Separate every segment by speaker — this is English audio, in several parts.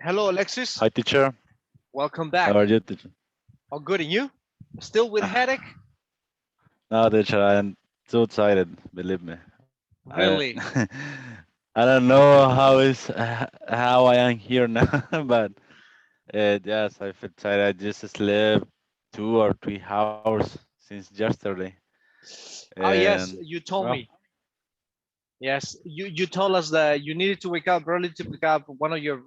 Speaker 1: Hello, Alexis.
Speaker 2: Hi, teacher.
Speaker 1: Welcome
Speaker 2: How
Speaker 1: back.
Speaker 2: are you, teacher?
Speaker 1: All good, and you? Still with headache?
Speaker 2: No, teacher, I'm too excited. Believe me. I
Speaker 1: Really?
Speaker 2: I don't know how I am here now, but yes, I feel tired. I just slept 2 or 3 hours since yesterday,
Speaker 1: Oh, yes,
Speaker 2: and
Speaker 1: you told
Speaker 2: well,
Speaker 1: me. Yes, you told us that you needed to wake up early to pick up one of your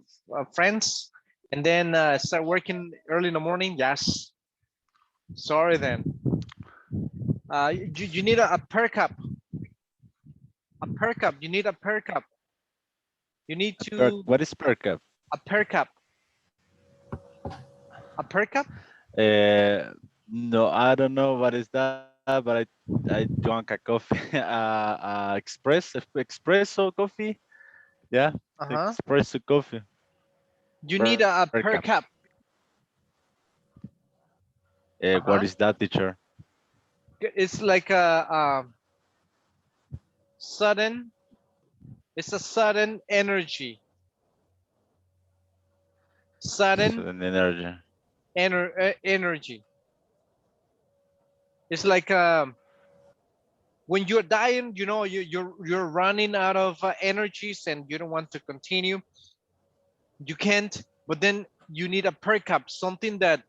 Speaker 1: friends and then start working early in the morning. Yes. Sorry then. You need a perk up. A perk up. You need a perk up. You need to
Speaker 2: what is per cup?
Speaker 1: a perk up. A perk up?
Speaker 2: No, I don't know what is that, but I drank a coffee, espresso coffee. Yeah,
Speaker 1: Uh-huh.
Speaker 2: espresso coffee.
Speaker 1: You need
Speaker 2: Per
Speaker 1: a
Speaker 2: cup.
Speaker 1: perk up.
Speaker 2: What
Speaker 1: Uh-huh.
Speaker 2: is that, teacher?
Speaker 1: It's like a sudden, it's a sudden energy. Sudden
Speaker 2: Sudden energy.
Speaker 1: energy. It's like when you're dying, you know, you're running out of energies and you don't want to continue. You can't, but then you need a perk up, something that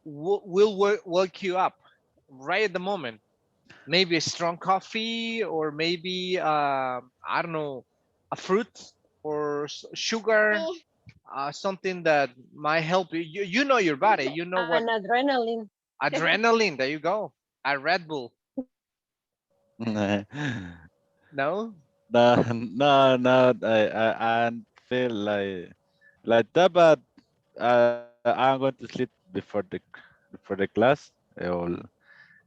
Speaker 1: will wake you up right at the moment. Maybe a strong coffee, or maybe I don't know, a fruit or sugar, something that might help you. You know your body. You know what
Speaker 3: An adrenaline.
Speaker 1: adrenaline. There you go. A Red Bull.
Speaker 2: no,
Speaker 1: No.
Speaker 2: no. I feel like that, but I'm going to sleep before the class, or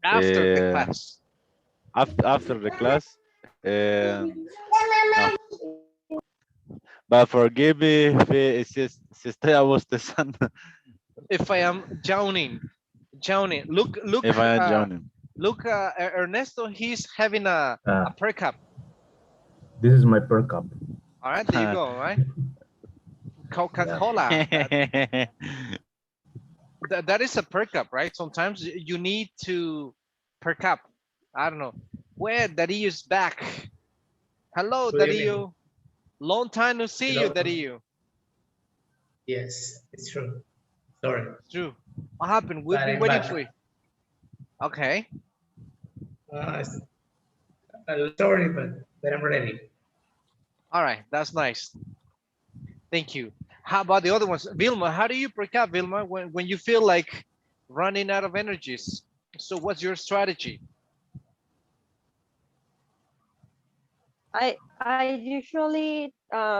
Speaker 1: After the
Speaker 2: uh,
Speaker 1: class.
Speaker 2: after the class. No, but forgive me si estoy a bostezando.
Speaker 1: If I am drowning.
Speaker 2: If I am drowning.
Speaker 1: Look. Ernesto. He's having a perk up.
Speaker 4: This is my per cup.
Speaker 1: All right. There you go. All right.
Speaker 4: Yeah.
Speaker 1: Coca-Cola. That is a perk up, right? Sometimes you need to perk up. I don't know. Where Dario is back. Hello,
Speaker 5: Good evening.
Speaker 1: Dario. Long time no see you,
Speaker 5: Hello.
Speaker 1: Dario.
Speaker 5: Yes, it's true. Sorry,
Speaker 1: It's true. What happened? We've
Speaker 5: but
Speaker 1: been
Speaker 5: I'm
Speaker 1: waiting
Speaker 5: back.
Speaker 1: for you. Okay.
Speaker 5: Uh, sorry, but I'm ready.
Speaker 1: All right. That's nice. Thank you. How about the other ones? Vilma, how do you perk up, Vilma, when you feel like running out of energies? So what's your strategy?
Speaker 3: I usually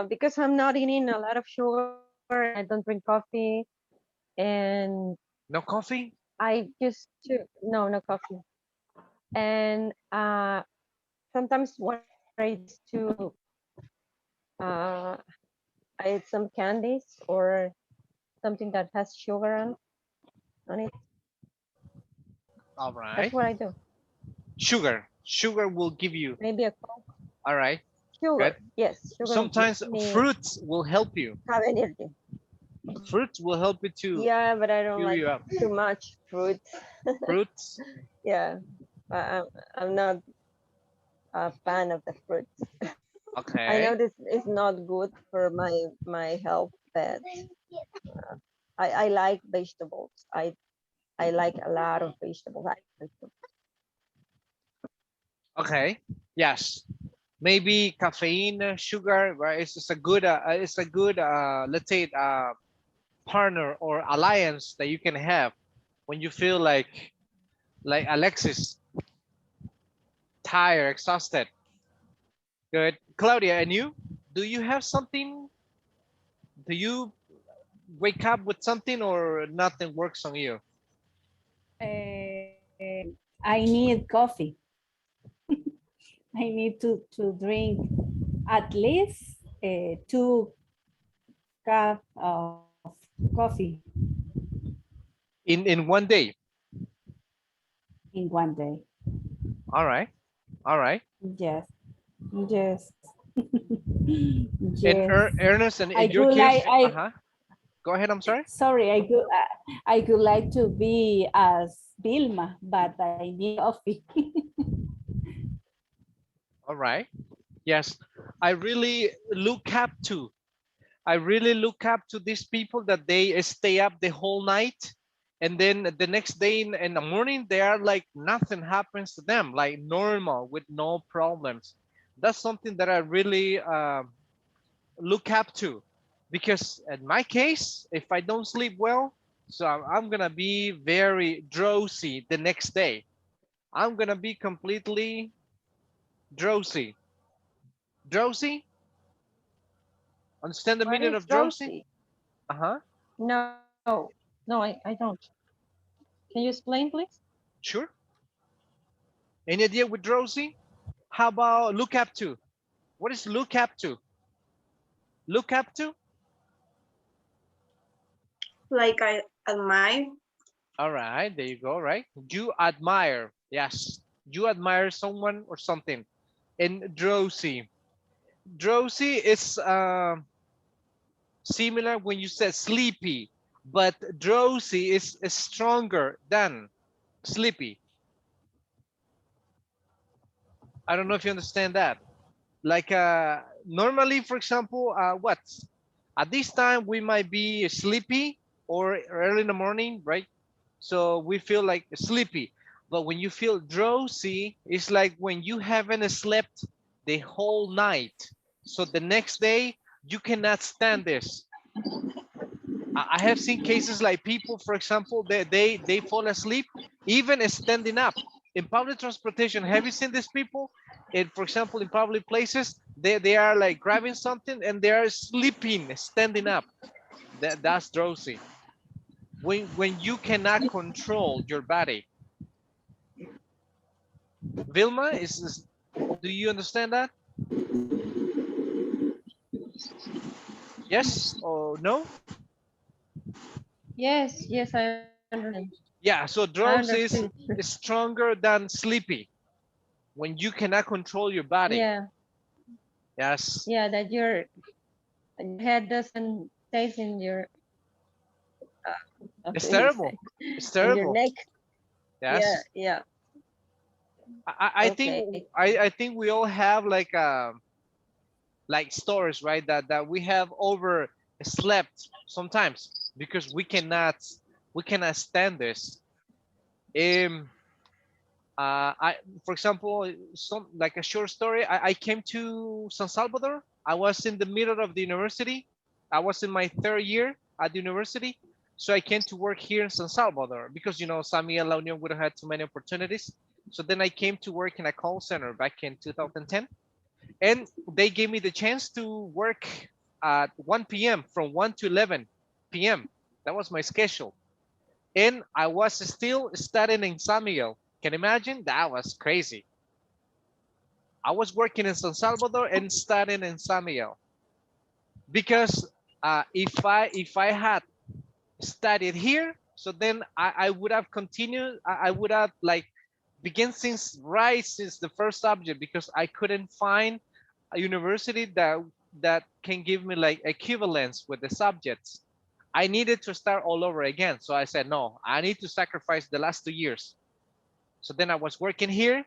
Speaker 3: because I'm not eating a lot of sugar and I don't drink coffee and
Speaker 1: No coffee?
Speaker 3: I just no coffee. And sometimes when I try to uh I eat some candies or something that has sugar on it.
Speaker 1: All
Speaker 3: That's
Speaker 1: right.
Speaker 3: what I do.
Speaker 1: Sugar. Sugar will give you.
Speaker 3: Maybe a Coke.
Speaker 1: All right. Good.
Speaker 3: Sugar. Yes, sugar
Speaker 1: Sometimes
Speaker 3: gives me
Speaker 1: fruits will help you.
Speaker 3: have energy.
Speaker 1: Fruits will help you to
Speaker 3: Yeah, but I don't
Speaker 1: fuel
Speaker 3: like
Speaker 1: you up.
Speaker 3: too much fruit.
Speaker 1: Fruits.
Speaker 3: Yeah, I'm not a fan of the fruits. I know
Speaker 1: Okay.
Speaker 3: this is not good for my health, but I like vegetables. I like a lot of vegetables.
Speaker 1: Okay. Yes. Maybe caffeine, sugar, right? It's a good, let's say, partner or alliance that you can have when you feel like Alexis, tired, exhausted. Good. Claudia, and you? Do you have something? Do you wake up with something or nothing works on you?
Speaker 6: I need coffee. I need to drink at least 2 cups of coffee
Speaker 1: In one day.
Speaker 6: in one day.
Speaker 1: All right. All right.
Speaker 6: Yes, yes,
Speaker 1: And
Speaker 6: yes.
Speaker 1: Ernest, and
Speaker 6: I
Speaker 1: in your
Speaker 6: could
Speaker 1: case,
Speaker 6: like I
Speaker 1: uh-huh. Go ahead, I'm sorry.
Speaker 6: Sorry, I could like to be as Vilma, but I need coffee.
Speaker 1: All right. Yes, I really look up to. I really look up to these people that they stay up the whole night, and then the next day in the morning they are like nothing happens to them, like normal with no problems. That's something that I really look up to, because in my case, if I don't sleep well, so I'm gonna be very drowsy the next day. I'm gonna be completely drowsy. Drowsy? Understand the
Speaker 3: What
Speaker 1: meaning
Speaker 3: is
Speaker 1: of drowsy?
Speaker 3: drowsy?
Speaker 1: Uh-huh.
Speaker 3: No, no, I don't. Can you explain, please?
Speaker 1: Sure. Any idea with drowsy? How about look up to? What is look up to? Look up to?
Speaker 7: Like I admire.
Speaker 1: All right, there you go, right? You admire. Yes. You admire someone or something. And drowsy. Drowsy is similar when you said sleepy, but drowsy is stronger than sleepy. I don't know if you understand that. Like normally, for example, what? At this time, we might be sleepy or early in the morning, right? So we feel like sleepy. But when you feel drowsy, it's like when you haven't slept the whole night. So the next day, you cannot stand this. I have seen cases like people, for example, they fall asleep even standing up in public transportation. Have you seen these people? And for example, in public places, they are like grabbing something and they are sleeping, standing up. That's drowsy. When you cannot control your body. Vilma, do you understand that? Yes or no?
Speaker 3: Yes, yes, I understand.
Speaker 1: Yeah, so
Speaker 3: I
Speaker 1: drowsy
Speaker 3: understood.
Speaker 1: is stronger than sleepy when you cannot control your body.
Speaker 3: Yeah,
Speaker 1: Yes.
Speaker 3: yeah, that your head doesn't stays in your, how
Speaker 1: It's
Speaker 3: do you say,
Speaker 1: terrible. It's
Speaker 3: in your
Speaker 1: terrible.
Speaker 3: neck. Yeah,
Speaker 1: Yes.
Speaker 3: yeah.
Speaker 1: I think
Speaker 3: Okay.
Speaker 1: I think we all have like stories, right? That we have overslept sometimes because we cannot stand this. Um I for example, some like a short story. I came to San Salvador. I was in the middle of the university. I was in my third year at the university. So I came to work here in San Salvador because San Miguel La Union would have had too many opportunities. So then I came to work in a call center back in 2010. And they gave me the chance to work at 1 p.m. from 1 to 11 p.m. That was my schedule. And I was still studying in San Miguel. Can you imagine? That was crazy. I was working in San Salvador and studying in San Miguel because if I had studied here, so then I would have continued. I would have like begin since the first subject because I couldn't find a university that can give me like equivalence with the subjects. I needed to start all over again. So I said, no, I need to sacrifice the last 2 years. So then I was working here.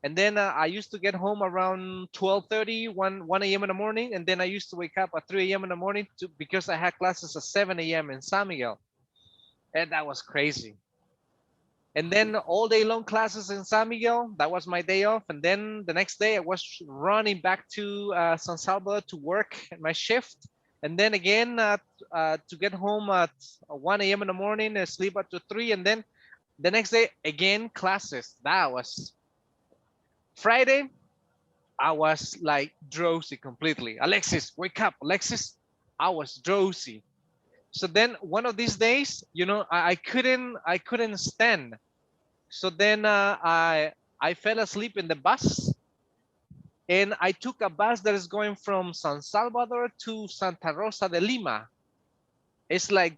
Speaker 1: And then I used to get home around 12:30, 1 a.m. in the morning. And then I used to wake up at 3 a.m. in the morning because I had classes at 7 a.m. in San Miguel. And that was crazy. And then all day long classes in San Miguel. That was my day off. And then the next day I was running back to San Salvador to work at my shift. And then again to get home at 1 a.m. in the morning and sleep up to 3. And then the next day again classes. That was Friday. I was like drowsy completely. Alexis, wake up. Alexis, I was drowsy. So then one of these days, I couldn't stand. So then I fell asleep in the bus, and I took a bus that is going from San Salvador to Santa Rosa de Lima. It's like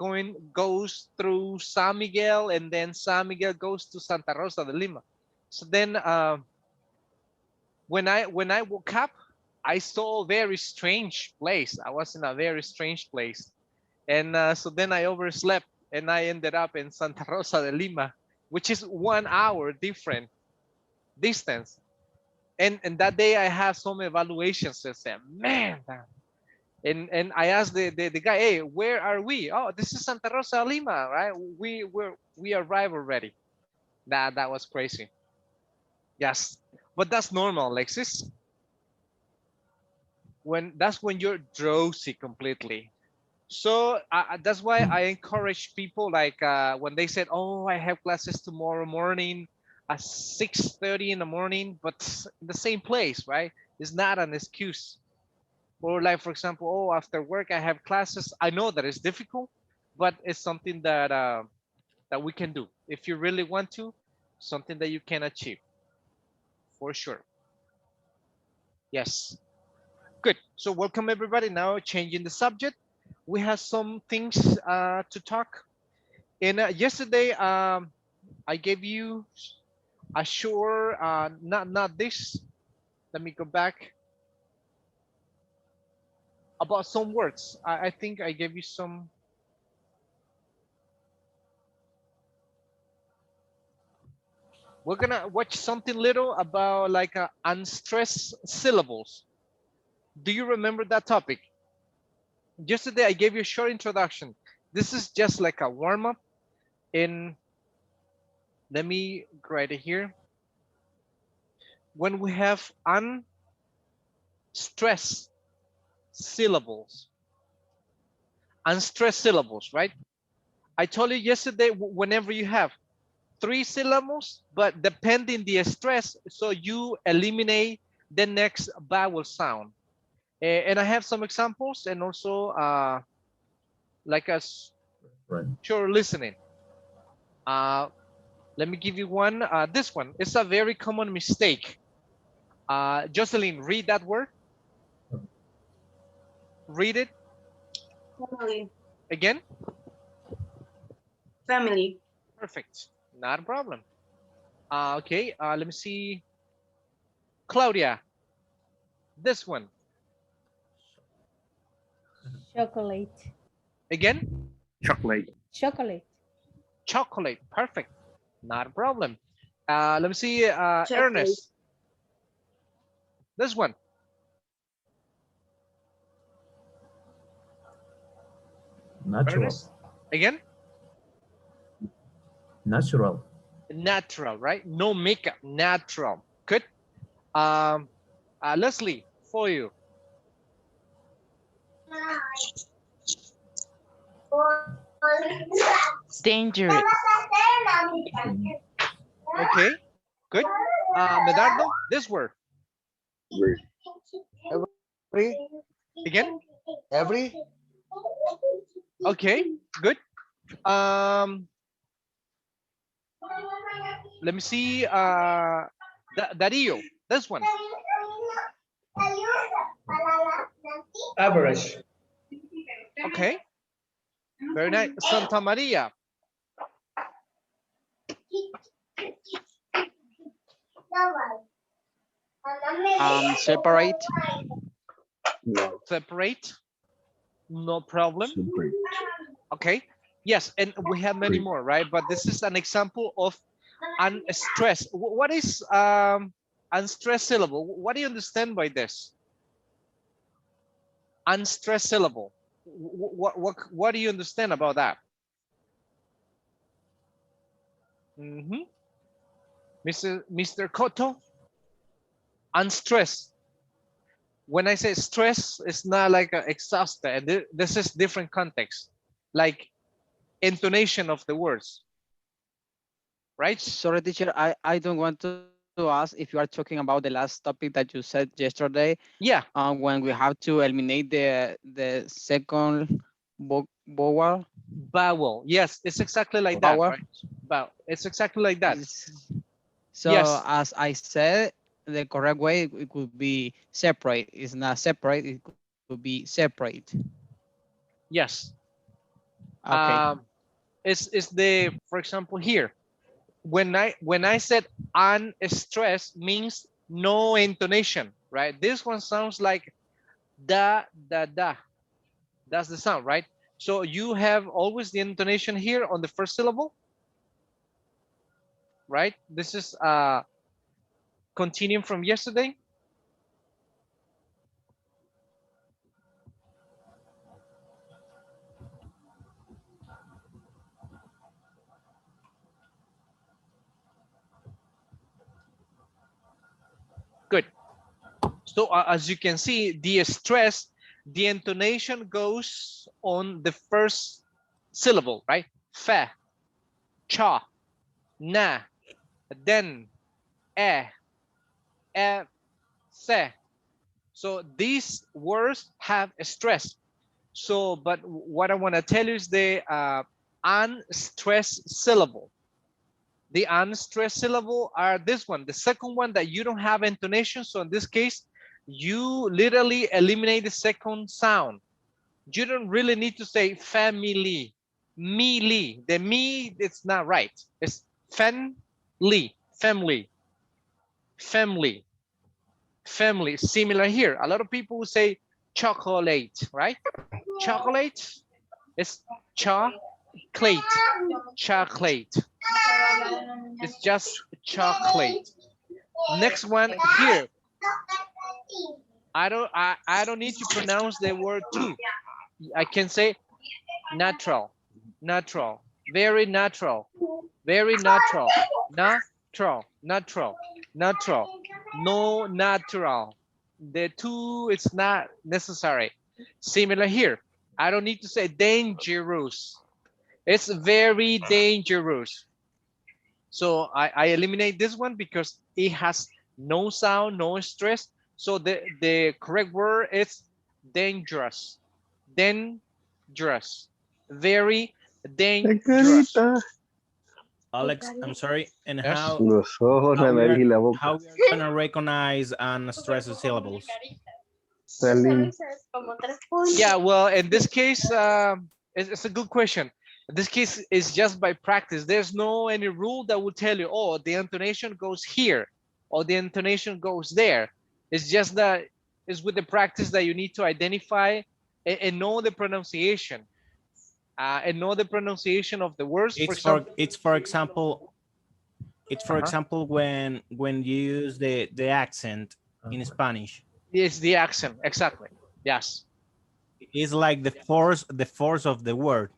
Speaker 1: goes through San Miguel, and then San Miguel goes to Santa Rosa de Lima. So then when I woke up, I saw a very strange place. I was in a very strange place. And so then I overslept and I ended up in Santa Rosa de Lima, which is 1 hour different distance. And that day I have some evaluations. I said, man. And I asked the guy, hey, where are we? Oh, this is Santa Rosa, Lima, right? We arrived already. That was crazy. Yes, but that's normal, Alexis. That's when you're drowsy completely. So that's why I encourage people, like when they said, oh, I have classes tomorrow morning at 6:30 in the morning, but in the same place, right? It's not an excuse. Or like, for example, oh, after work I have classes. I know that it's difficult, but it's something that that we can do. If you really want to, something that you can achieve, for sure. Yes, good. So welcome everybody. Now changing the subject. We have some things to talk. And yesterday, I gave you a short, not this. Let me go back. About some words. I think I gave you some. We're gonna watch something little about like unstressed syllables. Do you remember that topic? Yesterday I gave you a short introduction. This is just like a warm-up. And let me write it here. When we have unstressed syllables, right? I told you yesterday, whenever you have 3 syllables, but depending the stress, so you eliminate the next vowel sound. And I have some examples, and also like a sure listening. Let me give you one. This one is a very common mistake. Jocelyn, read that word. Read it.
Speaker 7: Family.
Speaker 1: Again.
Speaker 7: Family.
Speaker 1: Perfect. Not a problem. Okay, let me see. Claudia, this one.
Speaker 6: Chocolate.
Speaker 1: Again?
Speaker 4: Chocolate.
Speaker 6: Chocolate.
Speaker 1: Chocolate. Perfect. Not a problem. Let me see. Ernest. This one.
Speaker 4: Natural.
Speaker 1: Ernest. Again?
Speaker 4: Natural.
Speaker 1: Natural, right? No makeup. Natural. Good. Leslie, for you.
Speaker 8: Dangerous.
Speaker 1: Okay, good. Medardo, this word.
Speaker 9: Every,
Speaker 1: Again?
Speaker 9: every,
Speaker 1: Okay, good. Let me see. Darío, this one.
Speaker 5: Average.
Speaker 1: Okay. Very nice. Santa Maria.
Speaker 8: Separate.
Speaker 1: Separate. No problem.
Speaker 4: Separate.
Speaker 1: Okay. Yes, and we have many more, right? But this is an example of unstressed. What is unstressed syllable? What do you understand by this? Unstressed syllable. What do you understand about that? Mr. Cotto, unstressed. When I say stress, it's not like exhausted. This is different context, like intonation of the words, right?
Speaker 8: Sorry, teacher, I don't want to ask if you are talking about the last topic that you said yesterday.
Speaker 1: Yeah.
Speaker 8: When we have to eliminate the second vowel.
Speaker 1: Vowel. Yes, it's exactly like that, right? But it's exactly like that.
Speaker 8: So
Speaker 1: yes.
Speaker 8: As I said, the correct way it could be separate. It's not separate, it could be separate.
Speaker 1: Yes.
Speaker 8: Okay.
Speaker 1: It's the, for example, here, when I said unstressed means no intonation, right? This one sounds like da. That's the sound, right? So you have always the intonation here on the first syllable, right? This is continuing from yesterday. Good. So as you can see, the stress, the intonation goes on the first syllable, right? Fa, cha, na, den, se. So these words have a stress. So, but what I want to tell you is the unstressed syllable. The unstressed syllable are this one, the second one that you don't have intonation. So in this case, you literally eliminate the second sound. You don't really need to say family, me. The me, it's not right. It's family, family, family, family. Similar here. A lot of people will say chocolate, right? Chocolate is chocolate, chocolate. It's just chocolate. Next one here. I don't need to pronounce the word too. I can say natural, natural, very natural, very natural, natural, natural, natural, no natural. The two, it's not necessary. Similar here. I don't need to say dangerous. It's very dangerous. So I eliminate this one because it has no sound, no stress. So the correct word is dangerous. Dangerous. Very dangerous.
Speaker 10: Alex, I'm sorry. And
Speaker 1: Yes.
Speaker 10: how
Speaker 9: Los ojos, la nariz y la boca.
Speaker 10: how we are gonna recognize unstressed syllables?
Speaker 9: Salim.
Speaker 1: Yeah, well, in this case, it's a good question. In this case, it's just by practice. There's no any rule that will tell you, oh, the intonation goes here or the intonation goes there. It's just that it's with the practice that you need to identify and know the pronunciation. And know the pronunciation of the words.
Speaker 10: It's for example when you use the accent in Spanish.
Speaker 1: It's the accent, exactly. Yes.
Speaker 10: It's like the force of the word.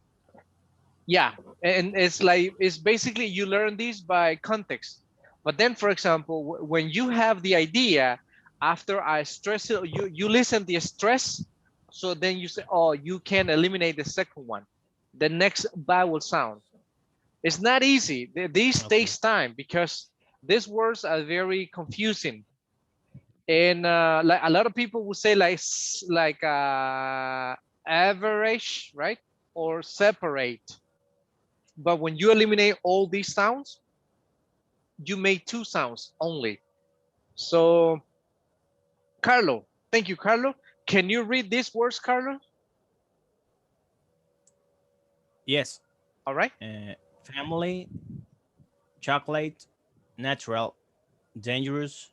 Speaker 1: Yeah, and it's basically you learn this by context. But then, for example, when you have the idea after I stress it, you listen the stress, so then you say, oh, you can eliminate the second one, the next vowel sound. It's not easy. This takes time because these words are very confusing. And like a lot of people will say like average, right? Or separate. But when you eliminate all these sounds, you make two sounds only. So, Carlo, thank you, Carlo. Can you read these words, Carlo?
Speaker 10: Yes.
Speaker 1: All right.
Speaker 10: Family, chocolate, natural, dangerous,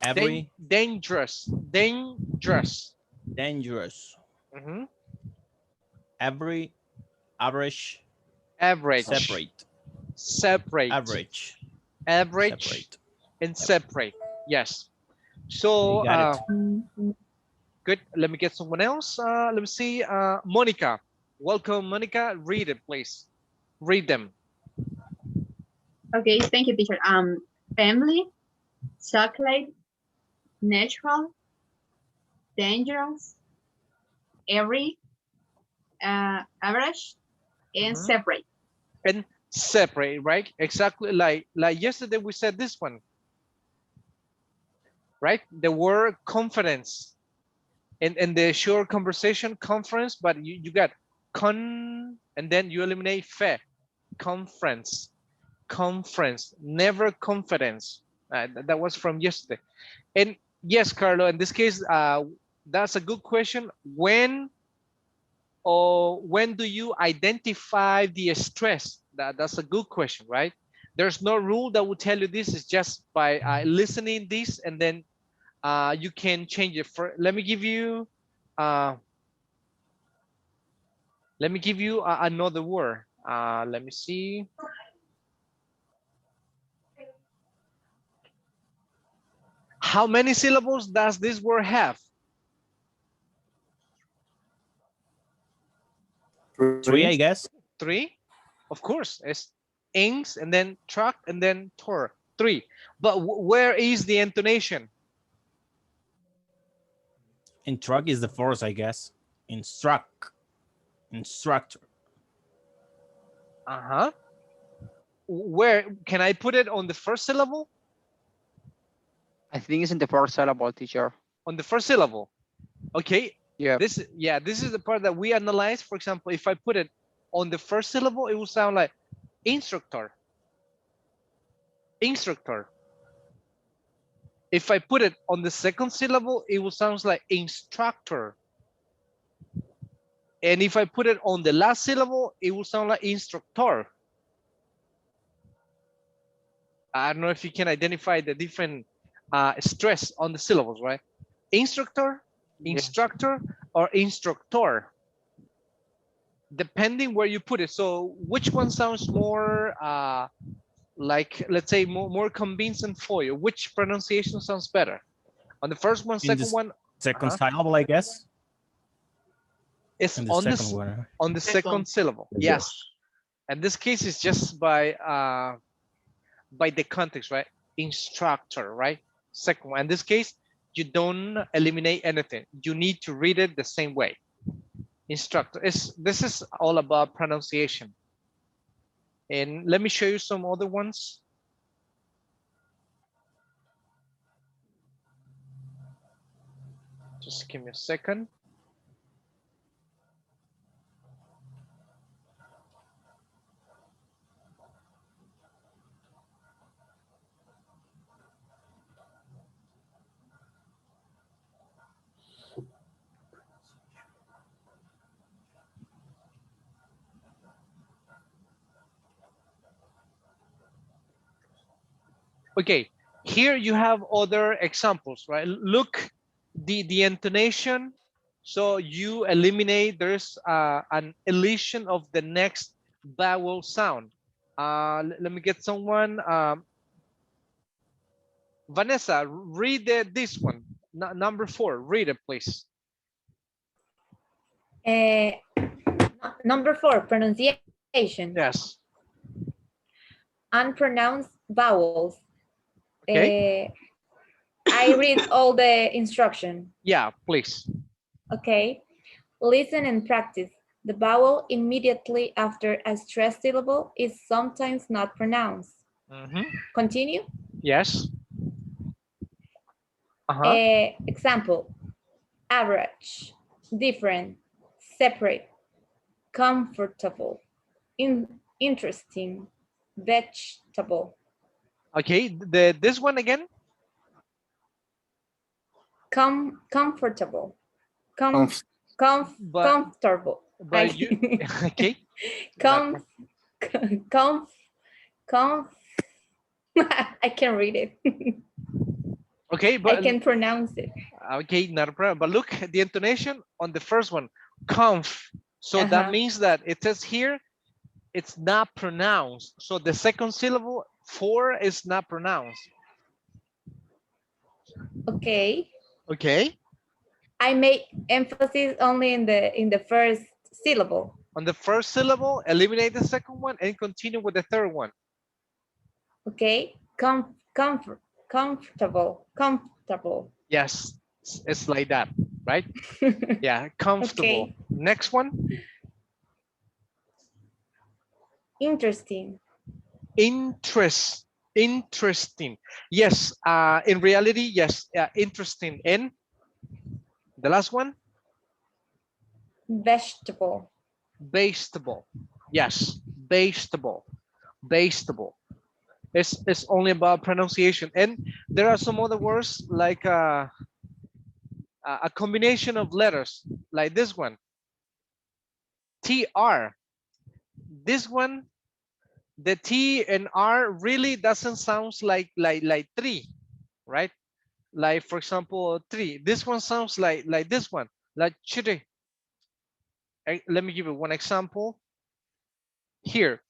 Speaker 10: every.
Speaker 1: Dangerous. Mm-hmm.
Speaker 10: Every, average.
Speaker 1: Separate.
Speaker 10: Average.
Speaker 1: Separate. And separate. Yes. So good. Let me get someone else. Let me see. Monica. Welcome, Monica. Read it, please. Read them.
Speaker 7: Okay, thank you, teacher. Family, chocolate, natural, dangerous, every, average, and separate.
Speaker 1: And separate, right? Exactly like yesterday we said this one, right? The word confidence and the short conversation conference, but you got con and then you eliminate fe, conference, never confidence. That was from yesterday. And yes, Carlo, in this case, that's a good question. When do you identify the stress? That's a good question, right? There's no rule that will tell you this. Is just by listening this, and then you can change it. Let me give you Let me give you another word. Let me see. How many syllables does this word have?
Speaker 10: 3, I guess.
Speaker 1: 3, of course. It's ings and then truck and then tour. 3. But where is the intonation?
Speaker 10: In truck is the fourth, I guess. Instructor.
Speaker 1: Uh-huh. Where can I put it on the first syllable?
Speaker 8: I think it's in the first syllable, teacher.
Speaker 1: On the first syllable. Okay.
Speaker 8: Yeah.
Speaker 1: This is the part that we analyze. For example, if I put it on the first syllable, it will sound like instructor. Instructor. If I put it on the second syllable, it will sound like instructor. And if I put it on the last syllable, it will sound like instructor. I don't know if you can identify the different stress on the syllables, right? Instructor, instructor, or instructor, depending where you put it. So which one sounds more like, let's say, more convincing for you? Which pronunciation sounds better? On the first one, second one?
Speaker 10: Second syllable, I guess.
Speaker 1: It's
Speaker 10: In the
Speaker 1: on
Speaker 10: second one.
Speaker 1: on the second syllable. Yes. And this case is just by the context, right? Instructor, right? Second one. In this case, you don't eliminate anything. You need to read it the same way. Instructor. This is all about pronunciation. And let me show you some other ones. Just give me a second. Okay, here you have other examples, right? Look, the intonation. So you eliminate, there's an elision of the next vowel sound. Let me get someone. Vanessa, read this one, number 4. Read it, please.
Speaker 11: Number 4, pronunciation.
Speaker 1: Yes.
Speaker 11: Unpronounced vowels.
Speaker 1: Okay.
Speaker 11: I read all the instruction.
Speaker 1: Yeah, please.
Speaker 11: Okay. Listen and practice. The vowel immediately after a stressed syllable is sometimes not pronounced. Continue.
Speaker 1: Yes.
Speaker 11: Example: average, different, separate, comfortable, interesting, vegetable.
Speaker 1: Okay, this one again.
Speaker 11: Comfortable. Comfortable.
Speaker 1: But you, okay.
Speaker 11: I can read it.
Speaker 1: Okay, but
Speaker 11: I can pronounce it.
Speaker 1: Okay, not a problem. But look at the intonation on the first one, conf. So that means that it says here, it's not pronounced. So the second syllable, 4, is not pronounced.
Speaker 11: Okay.
Speaker 1: Okay.
Speaker 11: I make emphasis only in the first syllable.
Speaker 1: On the first syllable, eliminate the second one and continue with the third one.
Speaker 11: Okay. Comfortable.
Speaker 1: Yes, it's like that, right? Yeah, comfortable.
Speaker 11: Okay.
Speaker 1: Next one.
Speaker 11: Interesting.
Speaker 1: Interesting. Yes, in reality, yes, interesting. And the last one?
Speaker 11: Vegetable.
Speaker 1: Yes, vegetable. It's only about pronunciation. And there are some other words like a combination of letters, like this one. TR. This one, the T and R really doesn't sound like 3, right? Like, for example, 3. This one sounds like this one, like chiri. Let me give you one example. Here,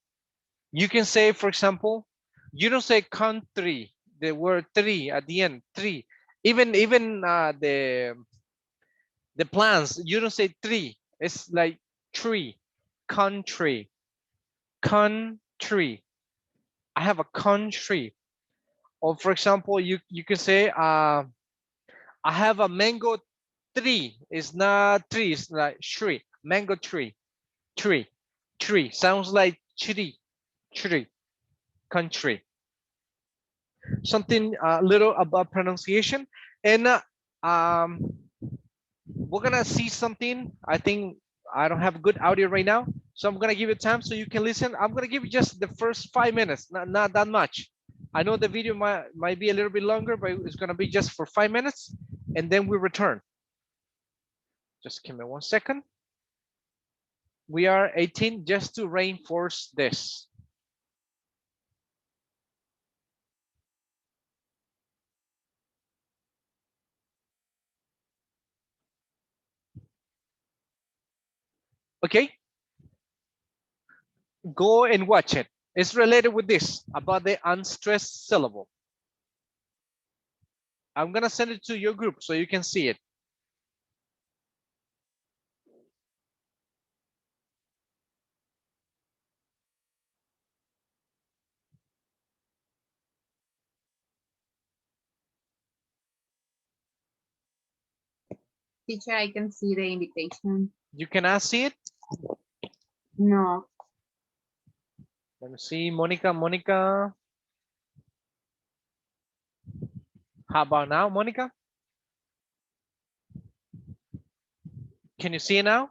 Speaker 1: you can say, for example, you don't say country, the word three at the end, three. Even the plants, you don't say three. It's like tree, country, country. I have a country. Or for example, you can say, I have a mango tree. It's not tree, it's like tree, mango tree, tree, tree. Sounds like tree, tree, country. Something a little about pronunciation. And we're gonna see something. I think I don't have good audio right now, so I'm gonna give you time so you can listen. I'm gonna give you just the first 5 minutes, not that much. I know the video might be a little bit longer, but it's gonna be just for 5 minutes, and then we return. Just give me 1 second. We are 18 just to reinforce this. Okay, go and watch it. It's related with this about the unstressed syllable. I'm gonna send it to your group so you can see it.
Speaker 7: Teacher, I can see the invitation.
Speaker 1: You cannot see it?
Speaker 7: No.
Speaker 1: Let me see, Monica. How about now, Monica? Can you see it now?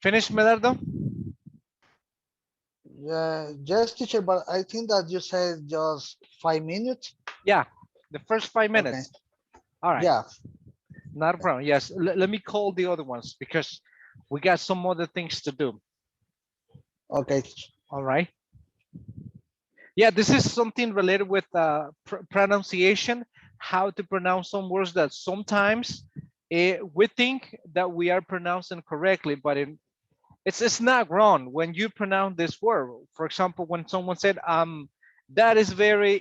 Speaker 1: Finish, Medardo?
Speaker 12: Yeah, yes, teacher, but I think that you said just 5 minutes.
Speaker 1: Yeah, the first 5
Speaker 12: Okay.
Speaker 1: minutes. All right,
Speaker 12: Yeah.
Speaker 1: not a problem. Yes, let me call the other ones because we got some other things to do.
Speaker 12: Okay.
Speaker 1: All right. Yeah, this is something related with pronunciation, how to pronounce some words that sometimes we think that we are pronouncing correctly, but it's not wrong when you pronounce this word. For example, when someone said, that is very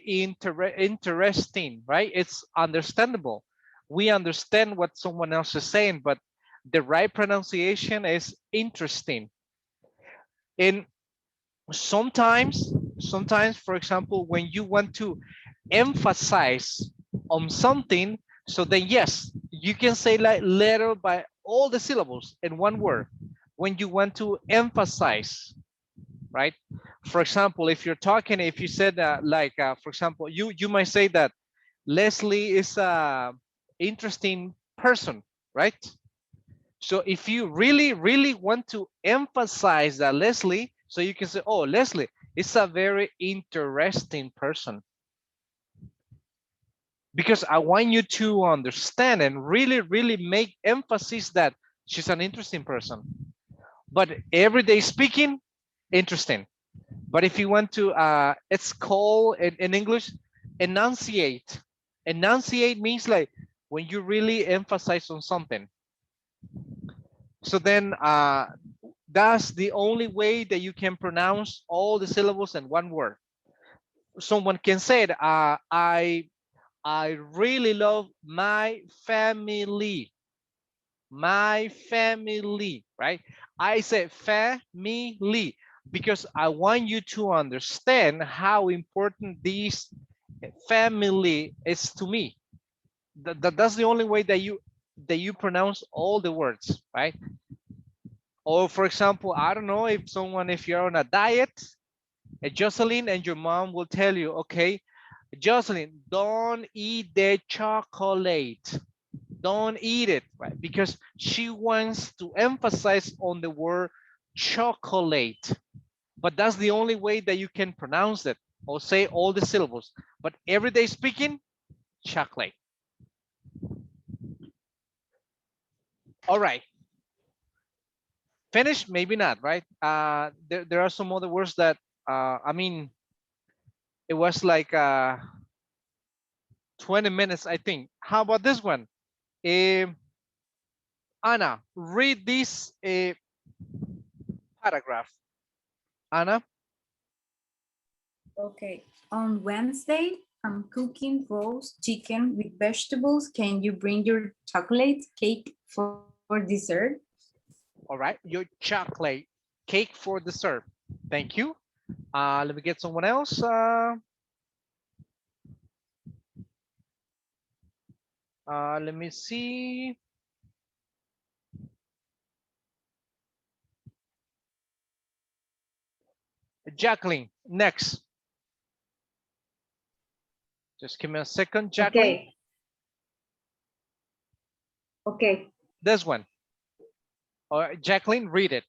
Speaker 1: interesting, right? It's understandable. We understand what someone else is saying, but the right pronunciation is interesting. And sometimes, for example, when you want to emphasize on something, so then yes, you can say like letter by all the syllables in one word when you want to emphasize, right? For example, if you're talking, if you said for example, you might say that Leslie is a interesting person, right? So if you really want to emphasize that Leslie, so you can say, oh, Leslie is a very interesting person. Because I want you to understand and really make emphasis that she's an interesting person. But everyday speaking, interesting. But if you want to, it's called in English, enunciate. Enunciate means like when you really emphasize on something. So then that's the only way that you can pronounce all the syllables in one word. Someone can say it, I really love my family. My family, right? I say family because I want you to understand how important this family is to me. That's the only way that you pronounce all the words, right? Or for example, I don't know if you're on a diet, Jocelyn, and your mom will tell you, okay, Jocelyn, don't eat the chocolate. Don't eat it, right? Because she wants to emphasize on the word chocolate. But that's the only way that you can pronounce it or say all the syllables. But everyday speaking, chocolate. All right. Finish? Maybe not, right? There are some other words that, I mean, it was like 20 minutes, I think. How about this one? Anna, read this paragraph. Anna?
Speaker 13: Okay. On Wednesday, I'm cooking roast chicken with vegetables. Can you bring your chocolate cake for dessert?
Speaker 1: All right, your chocolate cake for dessert. Thank you. Let me get someone else. Let me see. Jacqueline, next. Just give me a second, Jacqueline.
Speaker 7: Okay. Okay.
Speaker 1: This one. All right, Jacqueline, read it.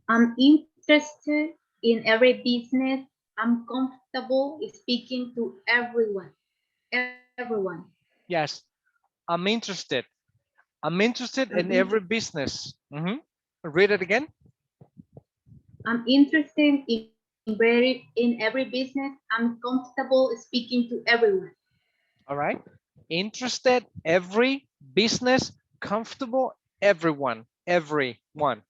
Speaker 7: I'm interested in every business. I'm comfortable speaking to everyone. Everyone.
Speaker 1: Yes, I'm interested. I'm interested in every business. Read it again.
Speaker 7: I'm interested in every business. I'm comfortable speaking to everyone.
Speaker 1: All right. Interested, every business, comfortable, everyone, everyone.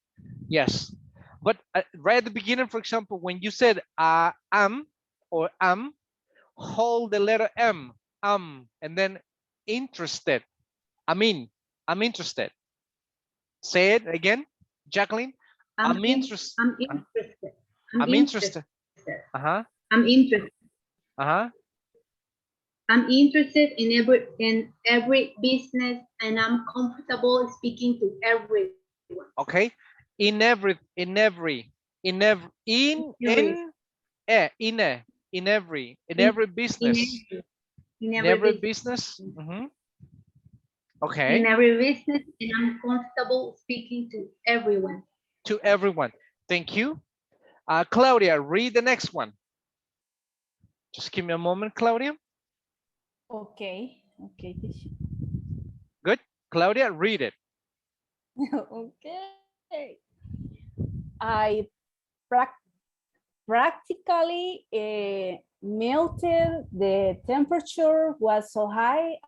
Speaker 1: Yes. But right at the beginning, for example, when you said am or am, hold the letter M, and then interested. I'm interested. Say it again, Jacqueline. I'm interested.
Speaker 7: I'm interested.
Speaker 1: I'm interested. Uh-huh.
Speaker 7: I'm interested.
Speaker 1: Uh-huh.
Speaker 7: I'm interested in every business, and I'm comfortable speaking to everyone.
Speaker 1: Okay. In every business. In every business. Mhm. Okay.
Speaker 7: in every business, and I'm comfortable speaking to everyone.
Speaker 1: To everyone. Thank you. Claudia, read the next one. Just give me a moment, Claudia.
Speaker 6: Okay. Okay.
Speaker 1: Good. Claudia, read it.
Speaker 6: Okay. I practically melted. The temperature was so high.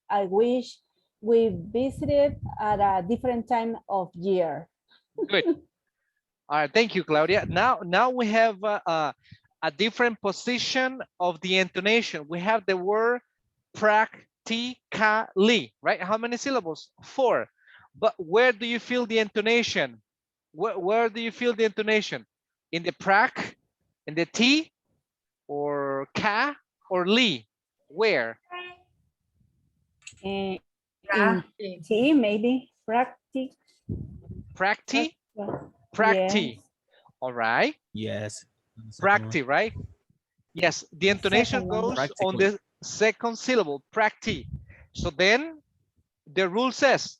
Speaker 6: I wish we visited at a different time of year.
Speaker 1: Good. All right. Thank you, Claudia. Now we have a different position of the intonation. We have the word practically, right? How many syllables? 4. But where do you feel the intonation? Where do you feel the intonation? In the prac, in the T, or ka, or li? Where?
Speaker 6: In T, maybe. Practice.
Speaker 1: Practi? Practi.
Speaker 6: Yes.
Speaker 1: All right.
Speaker 10: Yes.
Speaker 1: Practi, right? Yes, the intonation
Speaker 6: Second one.
Speaker 1: goes on the second syllable, practi. So then the rule says,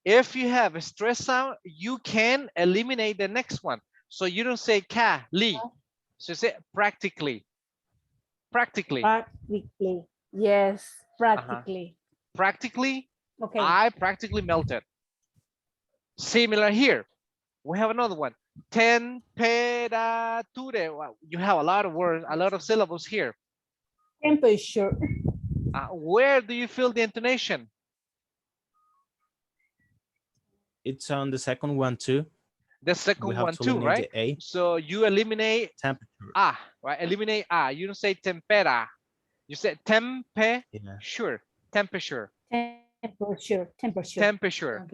Speaker 1: if you have a stress sound, you can eliminate the next one. So you don't say ka, li. So you say practically. Practically.
Speaker 6: Practically. Yes, practically.
Speaker 1: Practically,
Speaker 6: Okay.
Speaker 1: I practically melted. Similar here. We have another one. Temperature. Wow, you have a lot of words, a lot of syllables here.
Speaker 6: Temperature.
Speaker 1: Where do you feel the intonation?
Speaker 10: It's on the second one too.
Speaker 1: The second
Speaker 10: We have
Speaker 1: one
Speaker 10: to
Speaker 1: too,
Speaker 10: eliminate
Speaker 1: right?
Speaker 10: the A.
Speaker 1: So you eliminate
Speaker 10: Temperature.
Speaker 1: right? Eliminate You don't say tempera. You say temperature. Temperature.
Speaker 6: Temperature. Temperature.
Speaker 1: Temperature.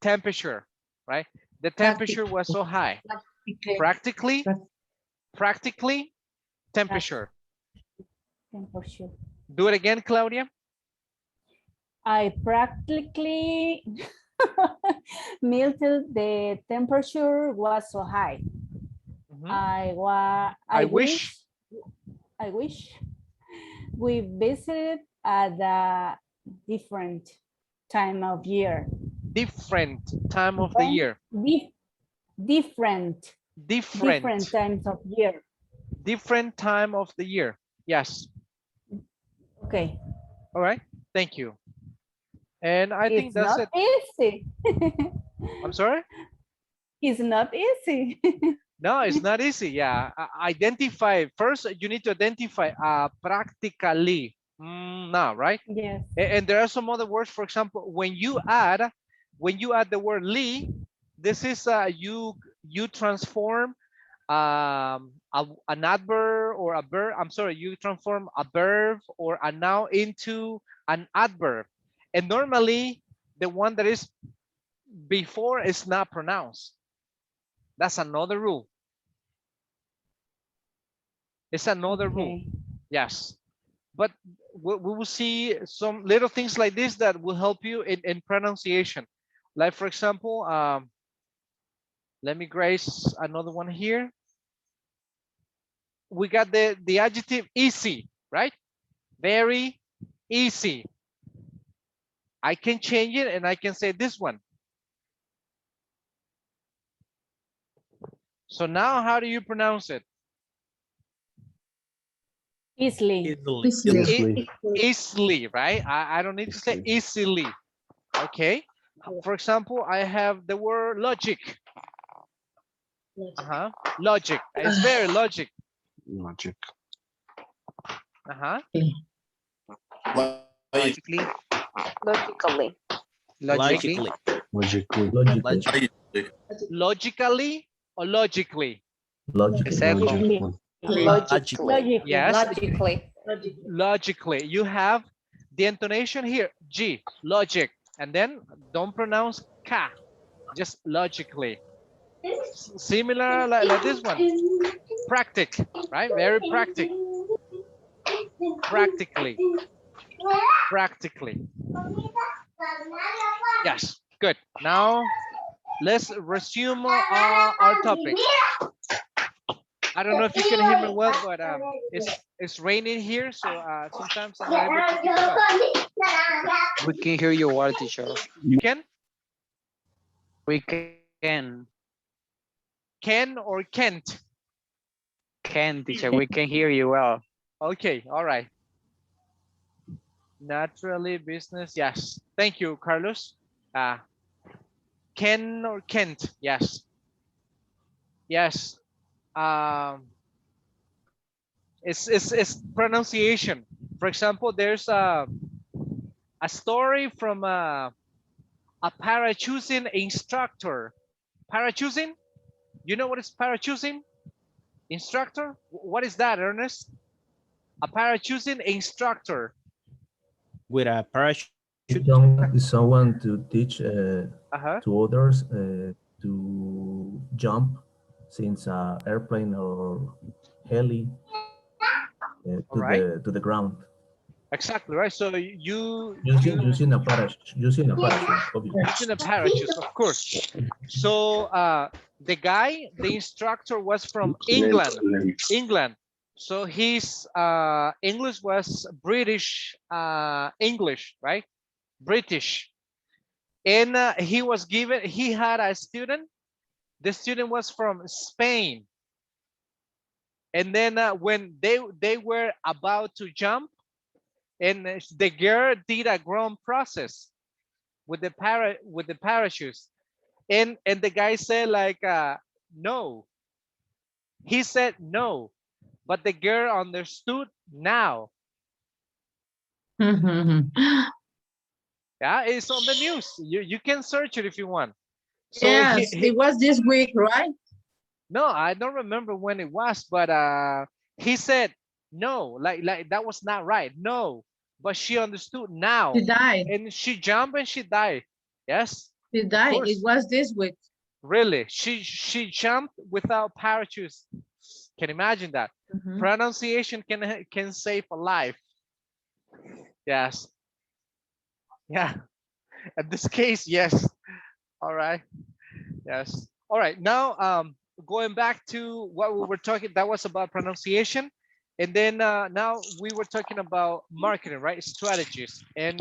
Speaker 1: Temperature. Right? The temperature was so high. Practically. Practically. Temperature.
Speaker 6: Temperature.
Speaker 1: Do it again, Claudia.
Speaker 6: I practically melted. The temperature was so high. I wish we visited at a different time of year.
Speaker 1: Different time of the year.
Speaker 6: Different times of year.
Speaker 1: Different time of the year. Yes.
Speaker 6: Okay.
Speaker 1: All right. Thank you. And I think that's it.
Speaker 6: It's not easy.
Speaker 1: I'm sorry?
Speaker 6: It's not easy.
Speaker 1: No, it's not easy. Yeah. Identify. First, you need to identify practically. No, right?
Speaker 6: Yes.
Speaker 1: And there are some other words. For example, when you add the word li, this is you transform an adverb or a verb. I'm sorry, you transform a verb or a noun into an adverb. And normally the one that is before is not pronounced. That's another rule. It's another rule. Yes. But we will see some little things like this that will help you in pronunciation. Like, for example, let me grace another one here. We got the adjective easy, right? Very easy. I can change it and I can say this one. So now how do you pronounce it?
Speaker 6: Easily.
Speaker 1: Easily, right? I don't need to say easily. Okay. For example, I have the word logic. Logic. It's very logic.
Speaker 9: Logic.
Speaker 3: Logically.
Speaker 1: Logically. Logically or logically?
Speaker 11: Logically.
Speaker 1: Yes.
Speaker 11: Logically.
Speaker 1: Logically. You have the intonation here, G, logic. And then don't pronounce ka, just logically. Similar like this one. Practic, right? Very practic. Practically. Practically. Yes, good. Now let's resume our topic. I don't know if you can hear me well, but it's raining here, so sometimes I'm not able to keep up.
Speaker 8: We can hear you well, teacher.
Speaker 1: You can?
Speaker 8: We can.
Speaker 1: Can or can't?
Speaker 8: Can, teacher. We can hear you well.
Speaker 1: Okay, all right. Naturally, business, yes. Thank you, Carlos. Can or can't? Yes. Yes. It's pronunciation. For example, there's a story from a parachuting instructor. Parachuting? You know what is parachuting? Instructor? What is that, Ernest? A parachuting instructor.
Speaker 10: With a parachute.
Speaker 4: Someone to teach to others to jump since airplane or heli to the ground.
Speaker 1: Exactly right. So
Speaker 4: using a parachute. Using a parachute.
Speaker 1: Using a parachute, of course. So the instructor was from England. England. So his English was British English, right? British. And he had a student. The student was from Spain. And then when they were about to jump, and the girl did a ground process with the parachutes, and the guy said like no. He said no, but the girl understood now. Yeah, it's on the news. You can search it if you want. So
Speaker 14: yes, it was this week, right?
Speaker 1: No, I don't remember when it was, but he said no, like that was not right. No, but she understood now.
Speaker 14: She died.
Speaker 1: And she jumped and she died. Yes.
Speaker 14: She died. It was this week.
Speaker 1: Really? She jumped without parachutes. Can you imagine that? Pronunciation can save a life. Yes. Yeah. In this case, yes. All right. Yes. All right. Now, going back to what we were talking, that was about pronunciation. And then now we were talking about marketing, right? Strategies. And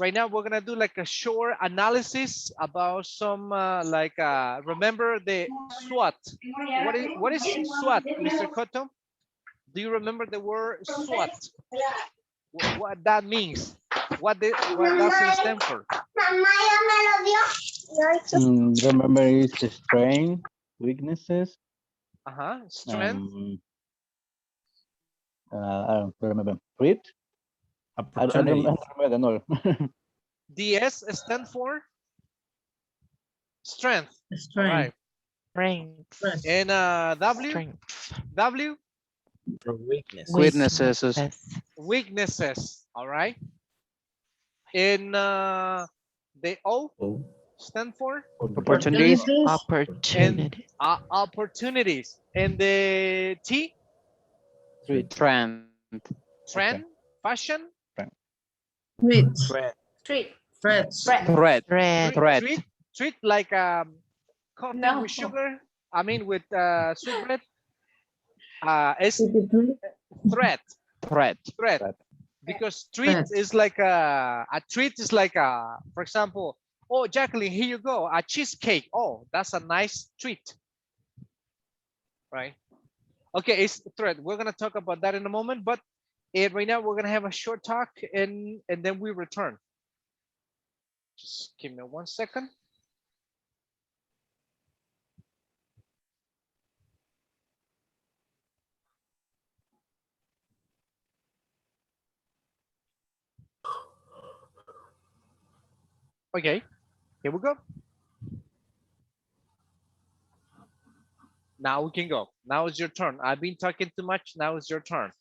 Speaker 1: right now we're going to do like a short analysis about some remember the SWOT. What is SWOT, Mr. Cotto? Do you remember the word SWOT? What that means? What does it stand for?
Speaker 2: Remember, it's strength, weaknesses.
Speaker 1: Strength.
Speaker 2: I don't remember. Threat. I don't remember.
Speaker 1: DS stand for strength.
Speaker 14: Strength.
Speaker 1: Right. And W.
Speaker 8: Strength.
Speaker 1: W.
Speaker 10: For
Speaker 8: Weaknesses.
Speaker 1: Weaknesses. All right. And the O stand for
Speaker 8: Opportunities.
Speaker 1: And opportunities. And the T.
Speaker 8: Trend.
Speaker 1: Trend. Fashion. Treat like coffee with sugar. I mean with sweet bread. It's threat. Because treat is like a treat is like for example, oh Jacqueline, here you go, a cheesecake. Oh, that's a nice treat. Right. Okay, it's threat. We're gonna talk about that in a moment, but right now we're gonna have a short talk and then we return. Just give me 1 second. Okay, here we go. Now we can go. Now it's your turn. I've been talking too much. Now it's your turn.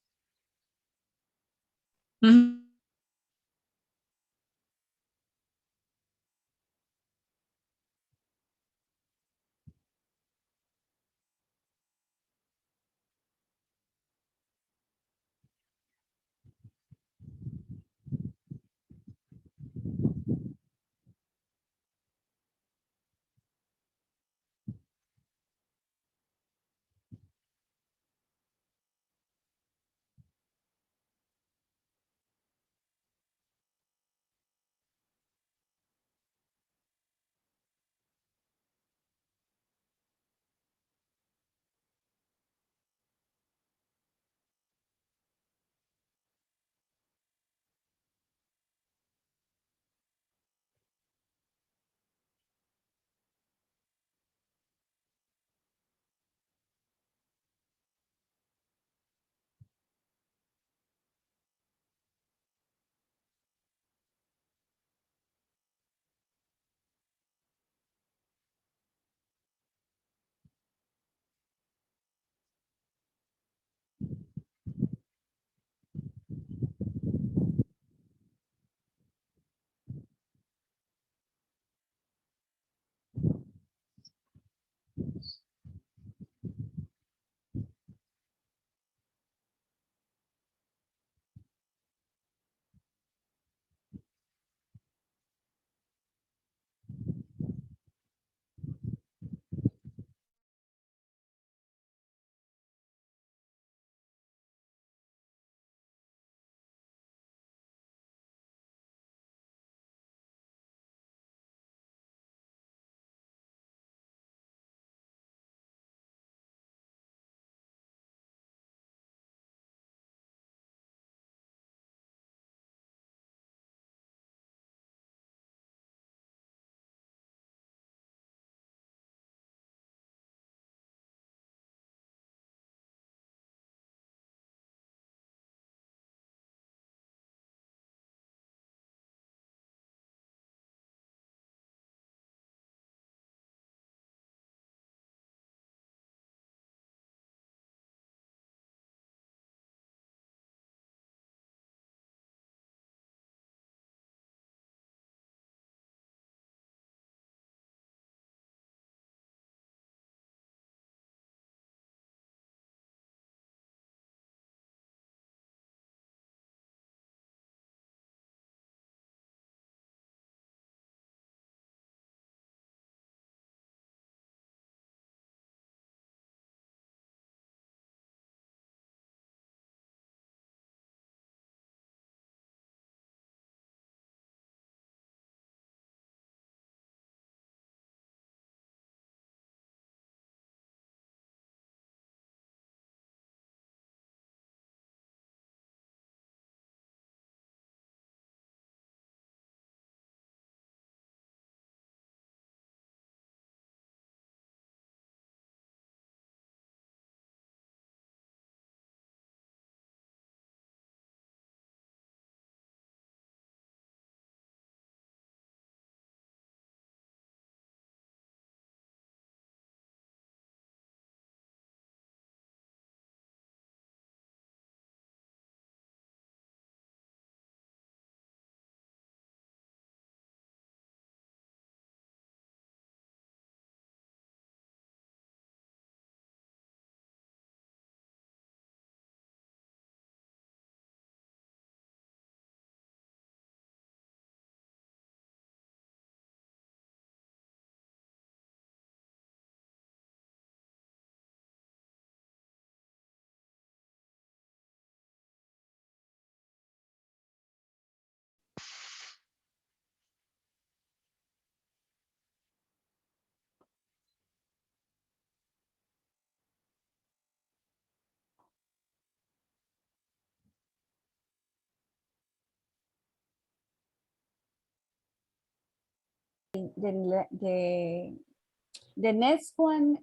Speaker 6: the next one,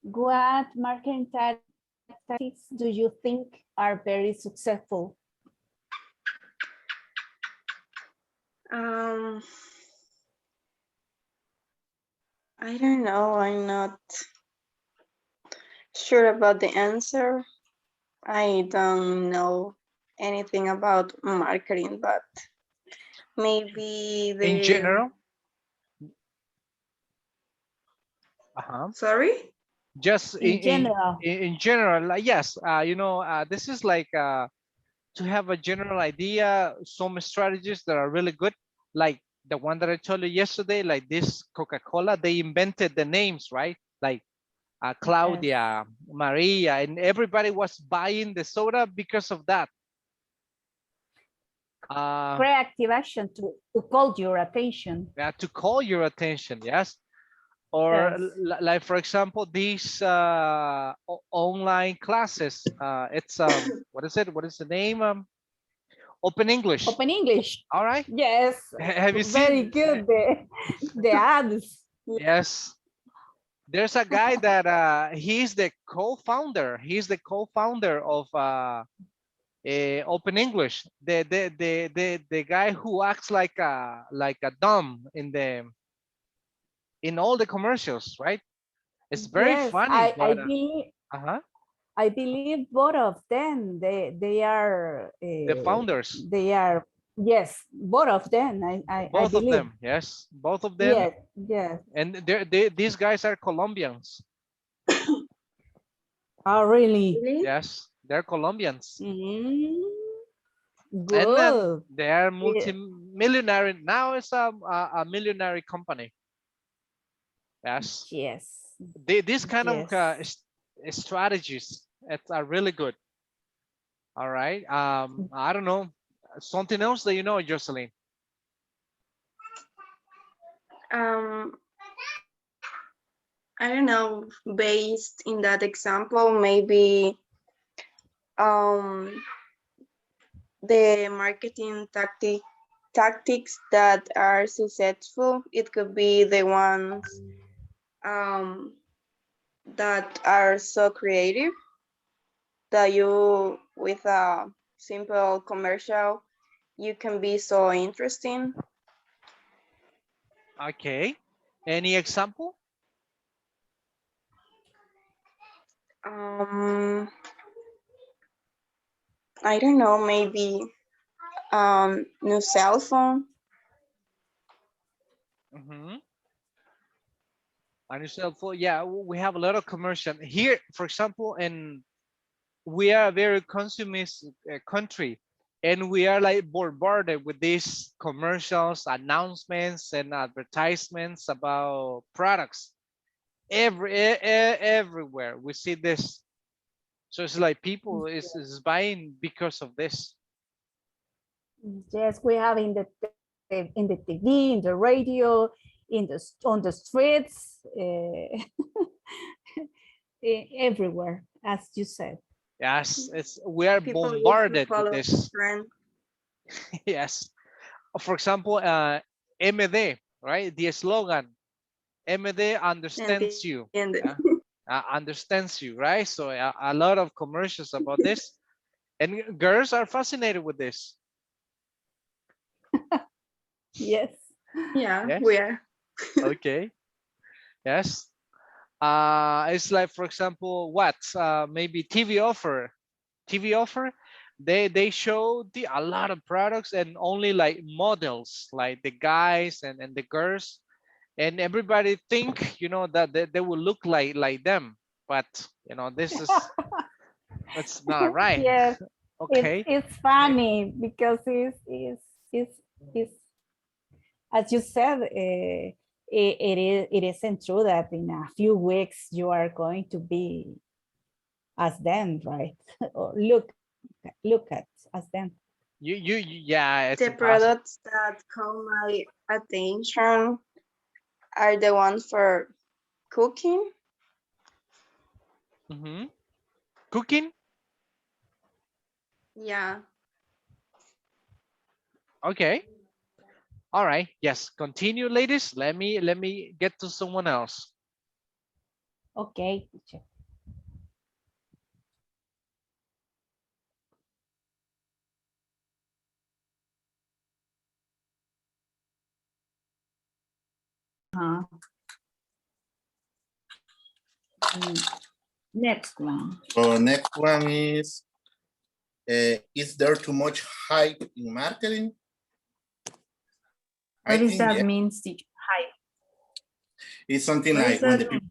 Speaker 6: what marketing tactics do you think are very successful?
Speaker 15: I don't know. I'm not sure about the answer. I don't know anything about marketing, but maybe the
Speaker 1: In general?
Speaker 15: Sorry?
Speaker 1: Just
Speaker 6: In general.
Speaker 1: in general, like, yes, you know, this is like to have a general idea, some strategies that are really good, like the one that I told you yesterday, like this Coca-Cola, they invented the names, right? Like Claudia, Maria, and everybody was buying the soda because of that.
Speaker 6: Proactive action to call your attention.
Speaker 1: Yeah, to call your attention, yes. Or like, for example, these online classes, it's what is it? What is the name? Open English.
Speaker 6: Open English.
Speaker 1: All right.
Speaker 6: Yes.
Speaker 1: Have you
Speaker 6: Very
Speaker 1: seen?
Speaker 6: good. The ads.
Speaker 1: Yes. There's a guy that he's the co-founder. He's the co-founder of Open English. The guy who acts like a dumb in all the commercials, right? It's very
Speaker 6: Yes,
Speaker 1: funny.
Speaker 6: I believe both of them. They are
Speaker 1: The founders.
Speaker 6: They are, yes, both of them. I
Speaker 1: Both of
Speaker 6: believe.
Speaker 1: them, yes, both of them.
Speaker 6: Yes, yes.
Speaker 1: And these guys are Colombians.
Speaker 6: Oh, really?
Speaker 1: Yes, they're Colombians.
Speaker 6: Good.
Speaker 1: And then they are multi-millionaire. Now it's a millionaire company. Yes.
Speaker 6: Yes.
Speaker 1: These kind of strategies are really good. All right. I don't know. Something else that you know, Jocelyn?
Speaker 15: I don't know, based in that example, maybe the marketing tactics that are successful, it could be the ones that are so creative that you, with a simple commercial, you can be so interesting.
Speaker 1: Okay. Any example?
Speaker 15: I don't know, maybe new cell phone.
Speaker 1: On your cell phone, yeah, we have a lot of commercial here. For example, and we are a very consumist country, and we are like bombarded with these commercials, announcements, and advertisements about products. Everywhere we see this, so it's like people is buying because of this.
Speaker 6: Yes, we have in the TV, in the radio, on the streets, everywhere, as you said.
Speaker 1: Yes, we are bombarded with this.
Speaker 15: Trend.
Speaker 1: Yes. For example, MD, right? The slogan, MD understands you. Understands you, right? So a lot of commercials about this, and girls are fascinated with this.
Speaker 6: Yes.
Speaker 15: Yeah,
Speaker 1: yes.
Speaker 15: we are.
Speaker 1: Okay. Yes. It's like, for example, what maybe TV offer. They show a lot of products and only like models, like the guys and the girls, and everybody think, you know, that they will look like them, but you know, this is that's not right.
Speaker 6: Yes.
Speaker 1: Okay.
Speaker 6: It's funny because it's as you said, it isn't true that in a few weeks you are going to be as them, right? Or look at as them.
Speaker 1: Yeah, it's
Speaker 15: the products that call my attention are the ones for cooking.
Speaker 1: Cooking.
Speaker 15: Yeah.
Speaker 1: Okay. All right. Yes. Continue, ladies. Let me get to someone else.
Speaker 6: Okay, teacher. Uh, Next one.
Speaker 16: So next one is there too much hype in marketing?
Speaker 13: What does that
Speaker 16: yeah.
Speaker 13: mean, teacher? Hype.
Speaker 16: It's something
Speaker 13: What
Speaker 16: like
Speaker 13: does
Speaker 16: when
Speaker 13: that
Speaker 16: the people,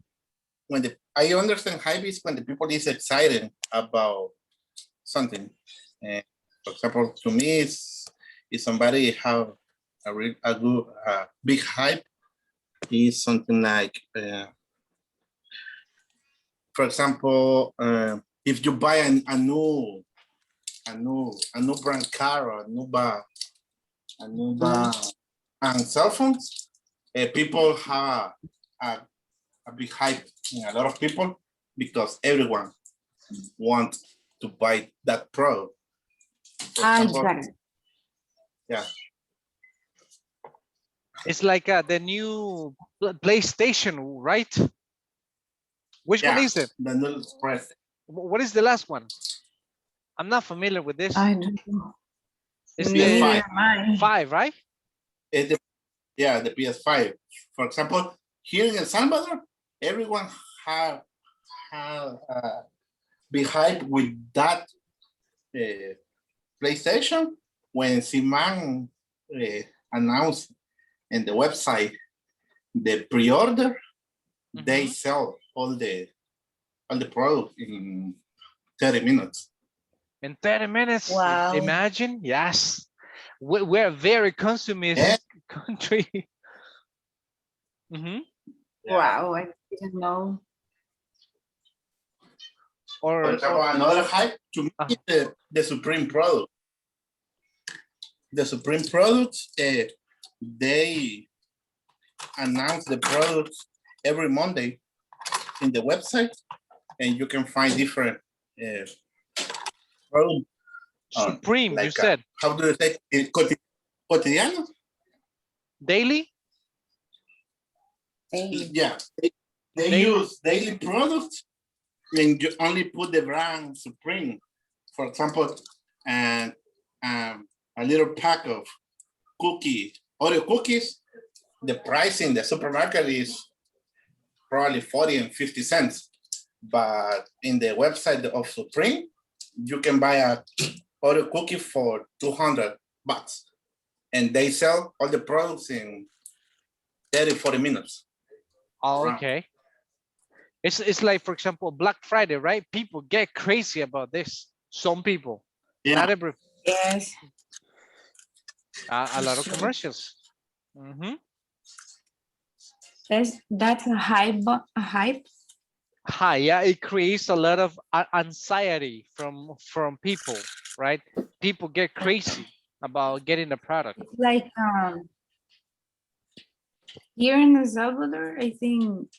Speaker 16: I understand hype is when the people is excited about something. For example, to me, if somebody have a good big hype, is something like, for example, if you buy a new brand car or a new and cell phones, people have a big hype in a lot of people because everyone wants to buy that product. For example,
Speaker 13: got it.
Speaker 16: yeah.
Speaker 1: It's like the new PlayStation, right? Which one is it?
Speaker 16: The new press.
Speaker 1: What is the last one? I'm not familiar with this.
Speaker 13: I don't know.
Speaker 1: It's
Speaker 16: PS5.
Speaker 1: the 5, right?
Speaker 16: The PS5. For example, here in El Salvador, everyone have big hype with that PlayStation when Simon announced in the website the pre-order. They sell all the product in 30 minutes.
Speaker 1: In 30 minutes.
Speaker 3: Wow.
Speaker 1: Imagine. Yes. We're a very consumist country.
Speaker 13: Wow, I didn't know.
Speaker 16: For example, another hype to me is the Supreme product. The Supreme products, they announce the products every Monday in the website, and you can find different products.
Speaker 1: Supreme,
Speaker 16: like,
Speaker 1: you said.
Speaker 16: How do you say it? Cotidiano?
Speaker 1: Daily?
Speaker 16: Yeah. They use daily products, and you only put the brand Supreme. For example, and a little pack of Oreo cookies, the price in the supermarket is probably 40 and 50 cents. But in the website of Supreme, you can buy a Oreo cookie for $200. And they sell all the products in 30, 40 minutes.
Speaker 1: Oh, okay. It's like, for example, Black Friday, right? People get crazy about this. Some people.
Speaker 16: Yeah.
Speaker 1: Not every.
Speaker 13: Yes.
Speaker 1: A lot of commercials.
Speaker 13: That's a hype. A hype.
Speaker 1: Hi, yeah, it creates a lot of anxiety from people, right? People get crazy about getting the product.
Speaker 13: It's like here in El Salvador, I think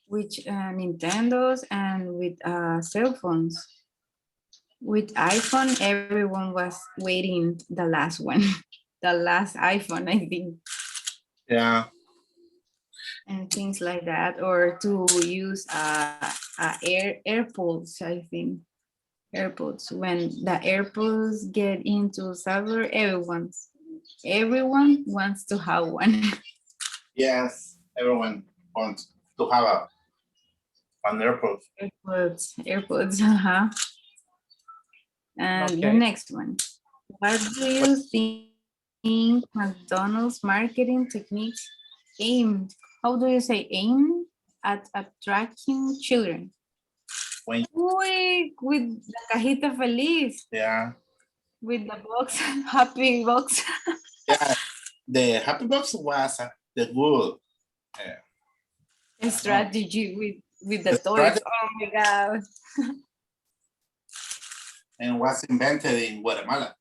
Speaker 13: with Nintendos and with cell phones. With iPhone, everyone was waiting the last one, the last iPhone, I think.
Speaker 16: Yeah.
Speaker 13: And things like that, or to use AirPods, I think. AirPods. When the AirPods get into server, everyone wants to have one.
Speaker 16: Yes, everyone wants to have an AirPods.
Speaker 13: AirPods, uh-huh. And the next one. What do you think McDonald's marketing techniques aimed, how do you say aim at attracting children? Uy, with the cajita feliz.
Speaker 16: Yeah.
Speaker 13: With the box, happy box.
Speaker 16: Yeah, the happy box was the good
Speaker 13: strategy with the toys. Oh my God.
Speaker 16: And was invented in Guatemala.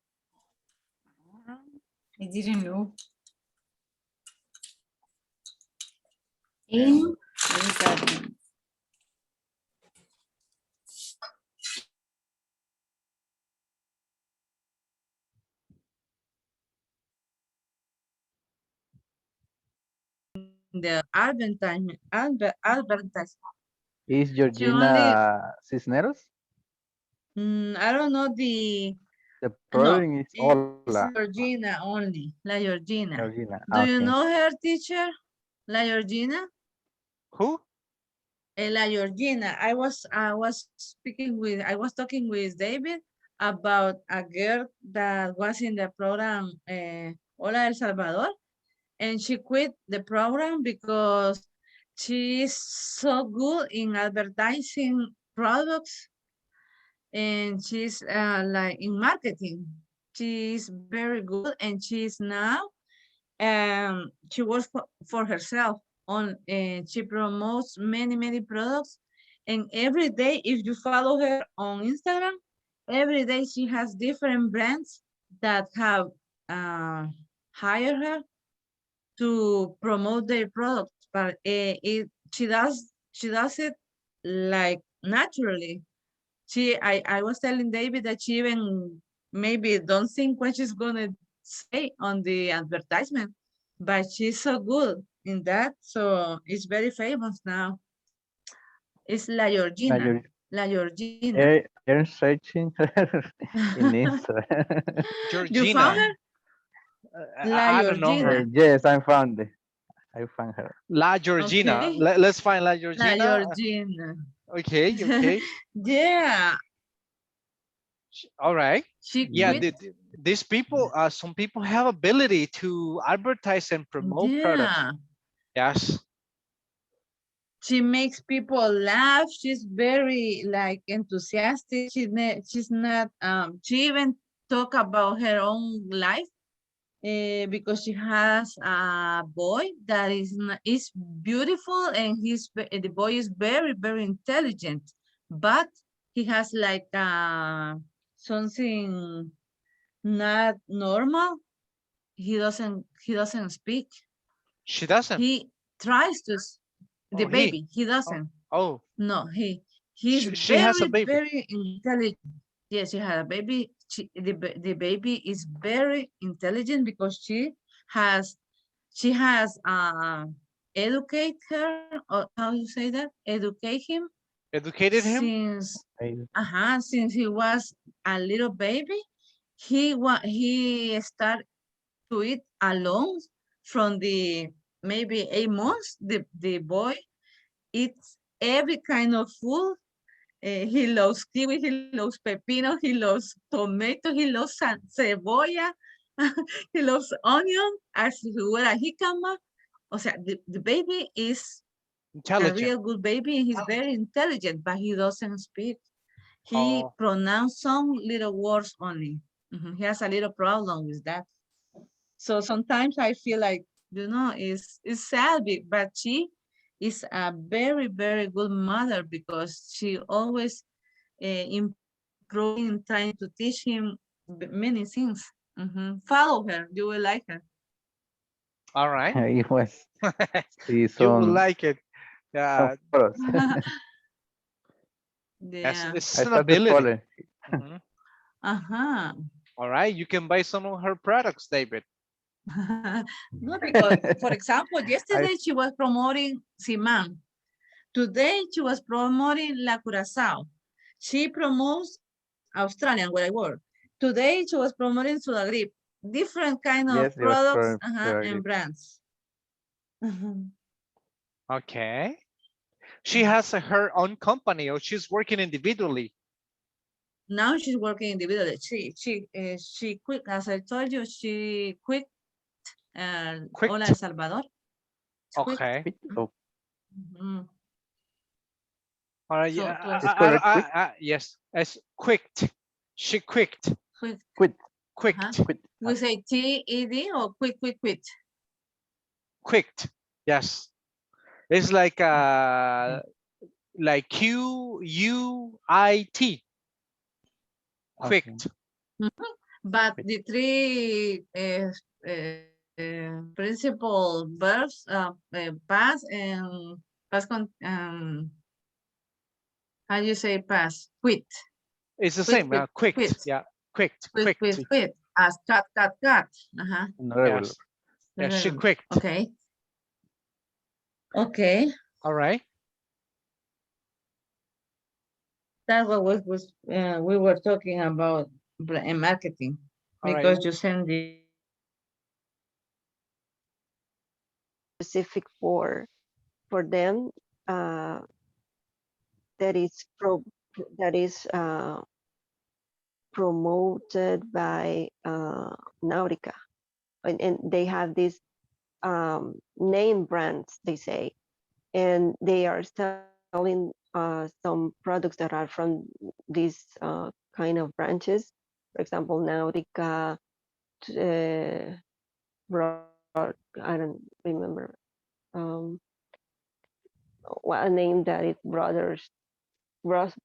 Speaker 13: I didn't know. Aim, what does that mean?
Speaker 14: the advertisement. Advertisement.
Speaker 9: Is
Speaker 14: She only,
Speaker 9: Georgina Cisneros?
Speaker 14: I don't know the.
Speaker 9: The
Speaker 14: No,
Speaker 9: program is
Speaker 14: it's
Speaker 9: Hola.
Speaker 14: Georgina only. La Georgina.
Speaker 9: Georgina.
Speaker 14: Do you
Speaker 9: Okay.
Speaker 14: know her, teacher? La Georgina.
Speaker 1: Who?
Speaker 14: La Georgina. I was talking with David about a girl that was in the program Hola El Salvador, and she quit the program because she is so good in advertising products, and she's like in marketing. She's very good, and she's now she works for herself on, and she promotes many products, and every day, if you follow her on Instagram, every day she has different brands that have hired her to promote their products, but she does it like naturally. I was telling David that she even maybe don't think what she's gonna say on the advertisement, but she's so good in that, so it's very famous now. It's La Georgina. La Georgina.
Speaker 9: I'm searching her in Instagram.
Speaker 14: You found her?
Speaker 1: I don't know her.
Speaker 9: Yes, I found it. I found her.
Speaker 1: La Georgina.
Speaker 14: Okay.
Speaker 1: Let's find La
Speaker 14: La
Speaker 1: Georgina.
Speaker 14: Georgina.
Speaker 1: Okay, okay.
Speaker 14: Yeah.
Speaker 1: All right.
Speaker 14: She
Speaker 1: Yeah,
Speaker 14: quit.
Speaker 1: these people, some people have ability to advertise and promote products. Yes.
Speaker 14: She makes people laugh. She's very like enthusiastic. She's not, she even talk about her own life because she has a boy that is beautiful, and the boy is very intelligent, but he has like something not normal. He doesn't speak.
Speaker 1: She doesn't.
Speaker 14: He tries to. The
Speaker 1: Oh,
Speaker 14: baby, he doesn't.
Speaker 1: Oh.
Speaker 14: No, he's
Speaker 1: She has a baby.
Speaker 14: very intelligent. Yes, she had a baby. The baby is very intelligent because she has educate her, or how you say that? Educate him.
Speaker 1: Educated him?
Speaker 14: Since he was a little baby, he started to eat alone from the maybe 8 months. The boy eats every kind of food. He loves kiwi, he loves pepino, he loves tomato, he loves cebolla, he loves onion, as si fuera jicama. O sea, the baby is a real good baby, and he's very intelligent, but he doesn't speak. He pronounces some little words only. He has a little problem with that. So sometimes I feel like, it's sad, but she is a very good mother because she always improving, trying to teach him many things. Follow her, you will like her.
Speaker 1: All right.
Speaker 9: It was.
Speaker 1: You will like it. Yeah.
Speaker 14: Yeah.
Speaker 1: It's an ability.
Speaker 14: All
Speaker 1: right, you can buy some of her products, David.
Speaker 14: No, because, for example, yesterday she was promoting Simán. Today she was promoting La Curacao. She promotes Australian, where I work. Today she was promoting Sudagrip. Different kind of products and brands.
Speaker 1: Okay. She has her own company, or she's working individually.
Speaker 14: Now she's working individually. She quit, as I told you, she quit Hola El Salvador.
Speaker 1: Okay.
Speaker 9: Oh.
Speaker 1: All right.
Speaker 14: So,
Speaker 1: yeah. Yes. As quit. She quit.
Speaker 14: Quit. We say T-E-D or quit.
Speaker 1: Quit. Yes. It's like Q-U-I-T. Quit.
Speaker 14: But the three principal verbs, past and past how do you say past? Quit.
Speaker 1: It's the same. Quit. Yeah. Quit.
Speaker 14: As cut.
Speaker 1: Yes. Yeah, she quit.
Speaker 14: Okay. Okay,
Speaker 1: All right.
Speaker 14: that's what was we were talking about in marketing,
Speaker 1: All right.
Speaker 14: because you send the
Speaker 3: Specific for them, that is promoted by Nautica, and they have these name brands, they say, and they are selling some products that are from these kind of branches. For example, Nautica, I don't remember what a name that is Ross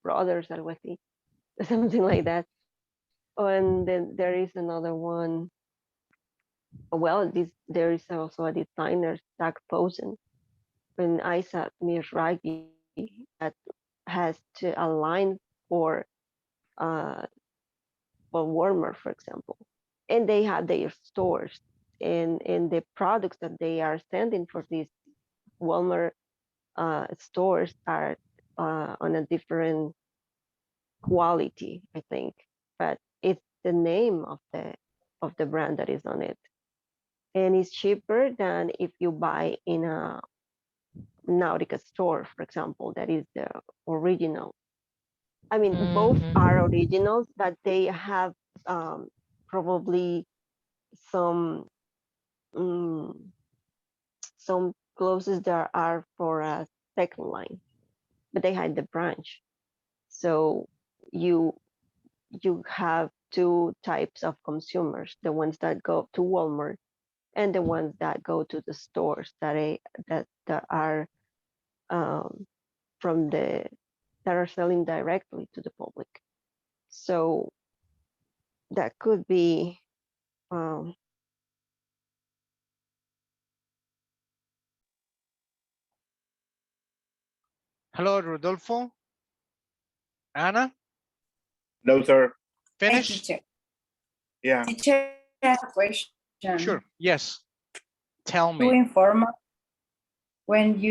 Speaker 3: Brothers, algo así, something like that. Oh, and then there is another one. Well, there is also a designer, Zach Posen, and Isaac Mizrahi, that has to align for Walmart, for example, and they have their stores, and the products that they are sending for these Walmart stores are on a different quality, I think, but it's the name of the brand that is on it, and it's cheaper than if you buy in a Nautica store, for example, that is the original. I mean, both are originals, but they have probably some some clothes that are for a second line, but they had the branch. So you have two types of consumers: the ones that go to Walmart and the ones that go to the stores that are from that are selling directly to the public. So that could be
Speaker 1: Hello, Rodolfo. Anna,
Speaker 16: No, sir.
Speaker 1: finished?
Speaker 16: Yeah.
Speaker 13: Teacher, I have a question.
Speaker 1: Sure. Yes. Tell
Speaker 13: Too
Speaker 1: me.
Speaker 13: informal when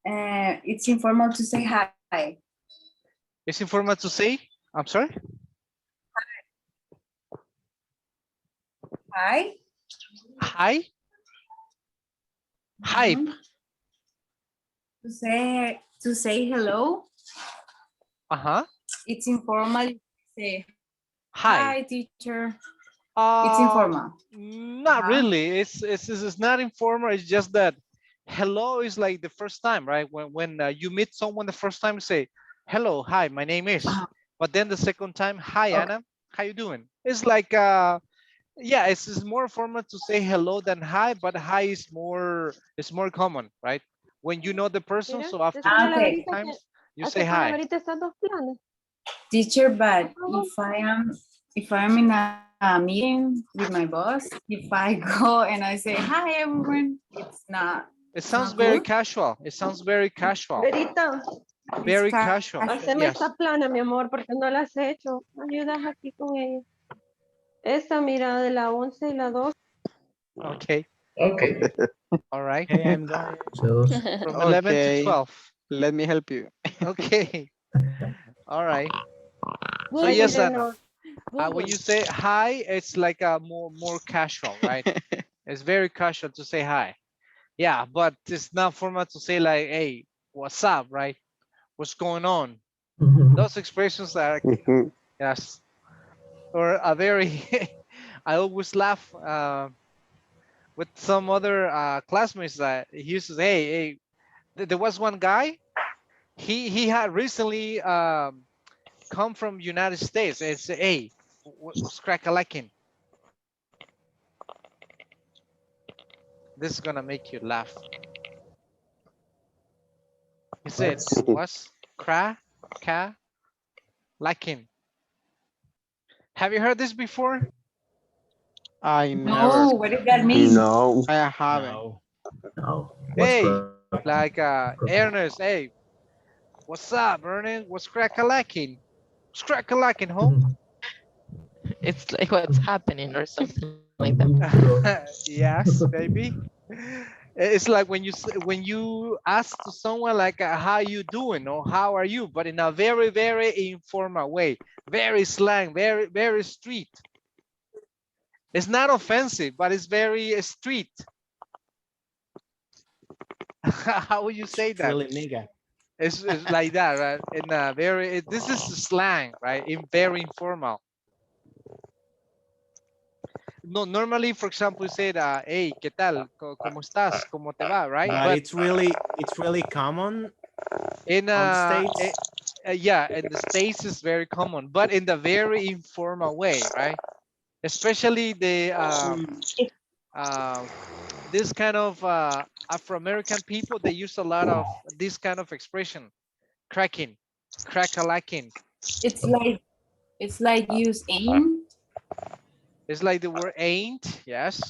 Speaker 13: it's informal to say hi.
Speaker 1: It's informal to say? I'm sorry?
Speaker 13: Hi.
Speaker 1: Hi? Hype.
Speaker 13: To say hello.
Speaker 1: Uh-huh.
Speaker 13: It's informal. Say
Speaker 1: Hi.
Speaker 13: hi, teacher. It's informal.
Speaker 1: Not really. It's not informal. It's just that hello is like the first time, right? When you meet someone the first time, you say, hello, hi, my name is. But then the second time, hi, Anna, how you doing? It's like, yeah, it's more formal to say hello than hi, but hi is more common, right? When you know the person, so after two times, you say hi.
Speaker 13: Teacher, but if I'm in a meeting with my boss, if I go and I say hi everyone, it's not.
Speaker 1: It sounds very casual. It sounds very casual.
Speaker 3: Verita,
Speaker 1: Very casual.
Speaker 3: haceme
Speaker 1: Yes.
Speaker 3: esta plana, mi amor, porque no la has hecho. Me ayudas aquí con ella. Esta, mira, de la 11 y la 12.
Speaker 1: Okay.
Speaker 5: Okay.
Speaker 1: All right.
Speaker 10: Okay, I'm going.
Speaker 1: From 11 to 12.
Speaker 8: Let me help you.
Speaker 1: Okay. All right. So
Speaker 3: Good
Speaker 1: yes,
Speaker 3: to
Speaker 1: Anna.
Speaker 3: know.
Speaker 1: When you say hi, it's like a more casual, right? It's very casual to say hi. Yeah, but it's not formal to say like, hey, what's up, right? What's going on? Those expressions are, yes, or a very, I always laugh with some other classmates that he used to say, hey, there was one guy, he had recently come from United States and say, hey, what's crack-a-lacking? This is gonna make you laugh. He said, what's crack-a-lacking? Have you heard this before?
Speaker 8: I
Speaker 13: No,
Speaker 8: never.
Speaker 13: what does that mean?
Speaker 9: No.
Speaker 8: I haven't.
Speaker 4: No.
Speaker 1: Hey, like Ernest, hey, what's up, Ernest? What's crack-a-lacking? What's crack-a-lacking, home?
Speaker 17: It's like what's happening or something like that.
Speaker 1: Yes, baby. It's like when you ask to someone like how you doing or how are you, but in a very, very informal way, very slang, very street. It's not offensive, but it's very street. How would you say that?
Speaker 10: Really nigga.
Speaker 1: It's like that, right? In a very, this is slang, right? In very informal. No, normally, for example, you say, hey, ¿qué tal? ¿Cómo estás? ¿Cómo te va? Right?
Speaker 10: But it's really common
Speaker 1: in
Speaker 10: on the States.
Speaker 1: Yeah, in the States is very common, but in the very informal way, right? Especially the this kind of Afro-American people, they use a lot of this kind of expression, cracking, crack-a-lacking.
Speaker 13: It's like use ain't.
Speaker 1: It's like the word ain't, yes.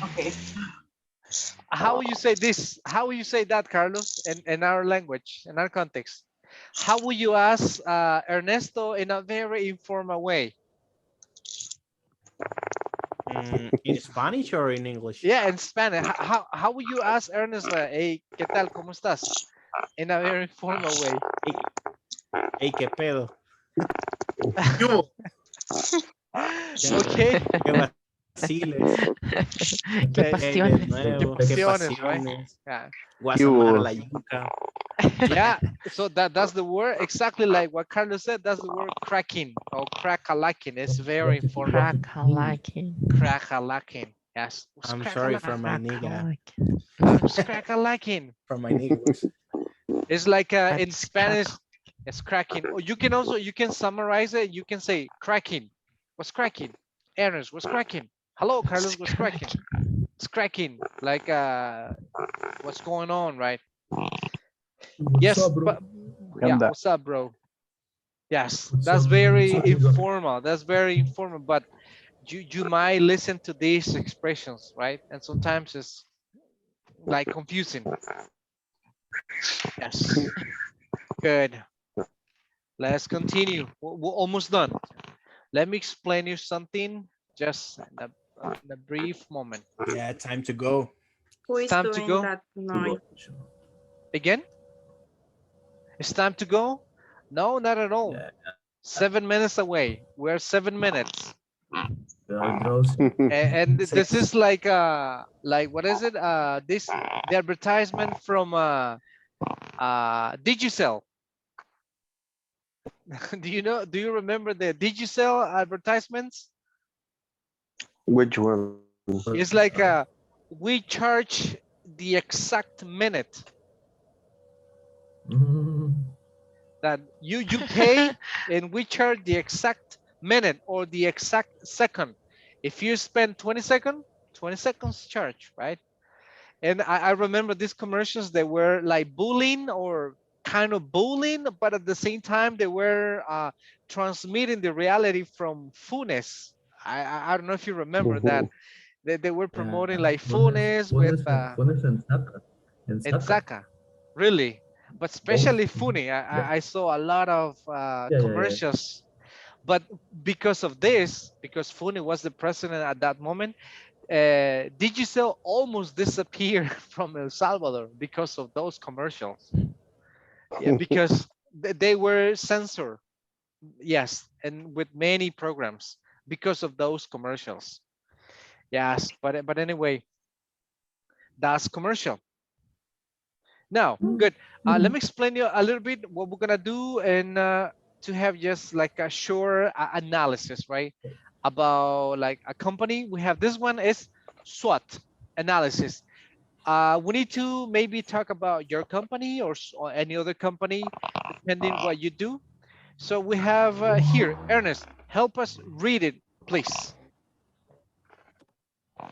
Speaker 13: Okay.
Speaker 1: How would you say this? How would you say that, Carlos, in our language, in our context? How would you ask Ernesto in a very informal way?
Speaker 10: In Spanish or in English?
Speaker 1: Yeah, in Spanish. How would you ask Ernest, hey, ¿qué tal? ¿Cómo estás? In a very informal way.
Speaker 10: Hey, ¿qué pedo?
Speaker 1: Okay.
Speaker 17: ¿Qué pasiones?
Speaker 1: Right? Yeah.
Speaker 10: Guasamara la yuca.
Speaker 1: Yeah, so that's the word, exactly like what Carlos said. That's the word cracking or crack-a-lacking. It's very informal.
Speaker 17: Crack-a-lacking.
Speaker 1: Crack-a-lacking. Yes.
Speaker 10: I'm sorry for my nigga.
Speaker 1: Crack-a-lacking.
Speaker 10: For my niggas.
Speaker 1: It's like in Spanish, it's cracking. Or you can also, you can summarize it. You can say cracking. What's cracking? Ernest, what's cracking? Hello, Carlos, what's cracking? It's cracking. Like what's going on, right? Yes, but yeah, what's up, bro? Yes, that's very informal. That's very informal, but you might listen to these expressions, right? And sometimes it's like confusing. Yes. Good. Let's continue. We're almost done. Let me explain you something just in a brief moment.
Speaker 10: Yeah, time to go.
Speaker 15: Who is
Speaker 1: Time to
Speaker 15: doing
Speaker 1: go.
Speaker 15: that noise?
Speaker 1: Again? It's time to go? No, not at all. 7 minutes away. We're 7 minutes. And this is like what is it? The advertisement from Digicel. Do you remember the Digicel advertisements?
Speaker 9: Which one?
Speaker 1: It's like we charge the exact minute. That you pay and we charge the exact minute or the exact second. If you spend 20 seconds charge, right? And I remember these commercials, they were like bullying or kind of bullying, but at the same time they were transmitting the reality from Funes. I don't know if you remember that. They were promoting like Funes with and Zaka. Really? But especially Funi, I saw a lot of commercials. But because of this, because Funi was the president at that moment, Digicel almost disappeared from El Salvador because of those commercials. Yeah, because they were censored. Yes, and with many programs because of those commercials. Yes, but anyway, that's commercial. Now, good. Let me explain you a little bit what we're gonna do and to have just like a short analysis, right? About like a company. We have this one is SWOT analysis. We need to maybe talk about your company or any other company, depending what you do. So we have here, Ernest, help us read it, please.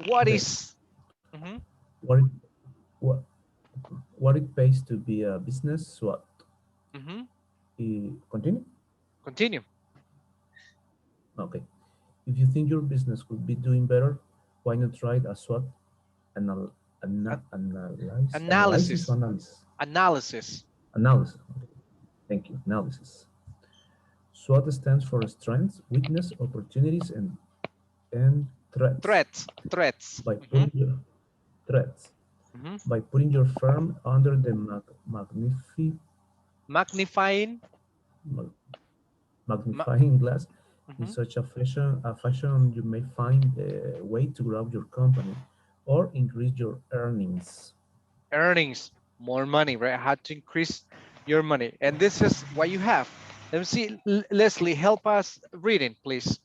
Speaker 1: What is?
Speaker 4: What it pays to be a business SWOT. Continue?
Speaker 1: Continue.
Speaker 4: Okay. If you think your business could be doing better, why not try a SWOT analysis?
Speaker 1: Analysis.
Speaker 4: Thank you. Analysis. SWOT stands for strengths, weakness, opportunities, and threats.
Speaker 1: Threats.
Speaker 4: threats. By putting your firm under the magnifying glass, in such a fashion, you may find a way to grow your company or increase your earnings.
Speaker 1: Earnings, more money, right? How to increase your money. And this is what you have. Let me see, Leslie, help us reading, please.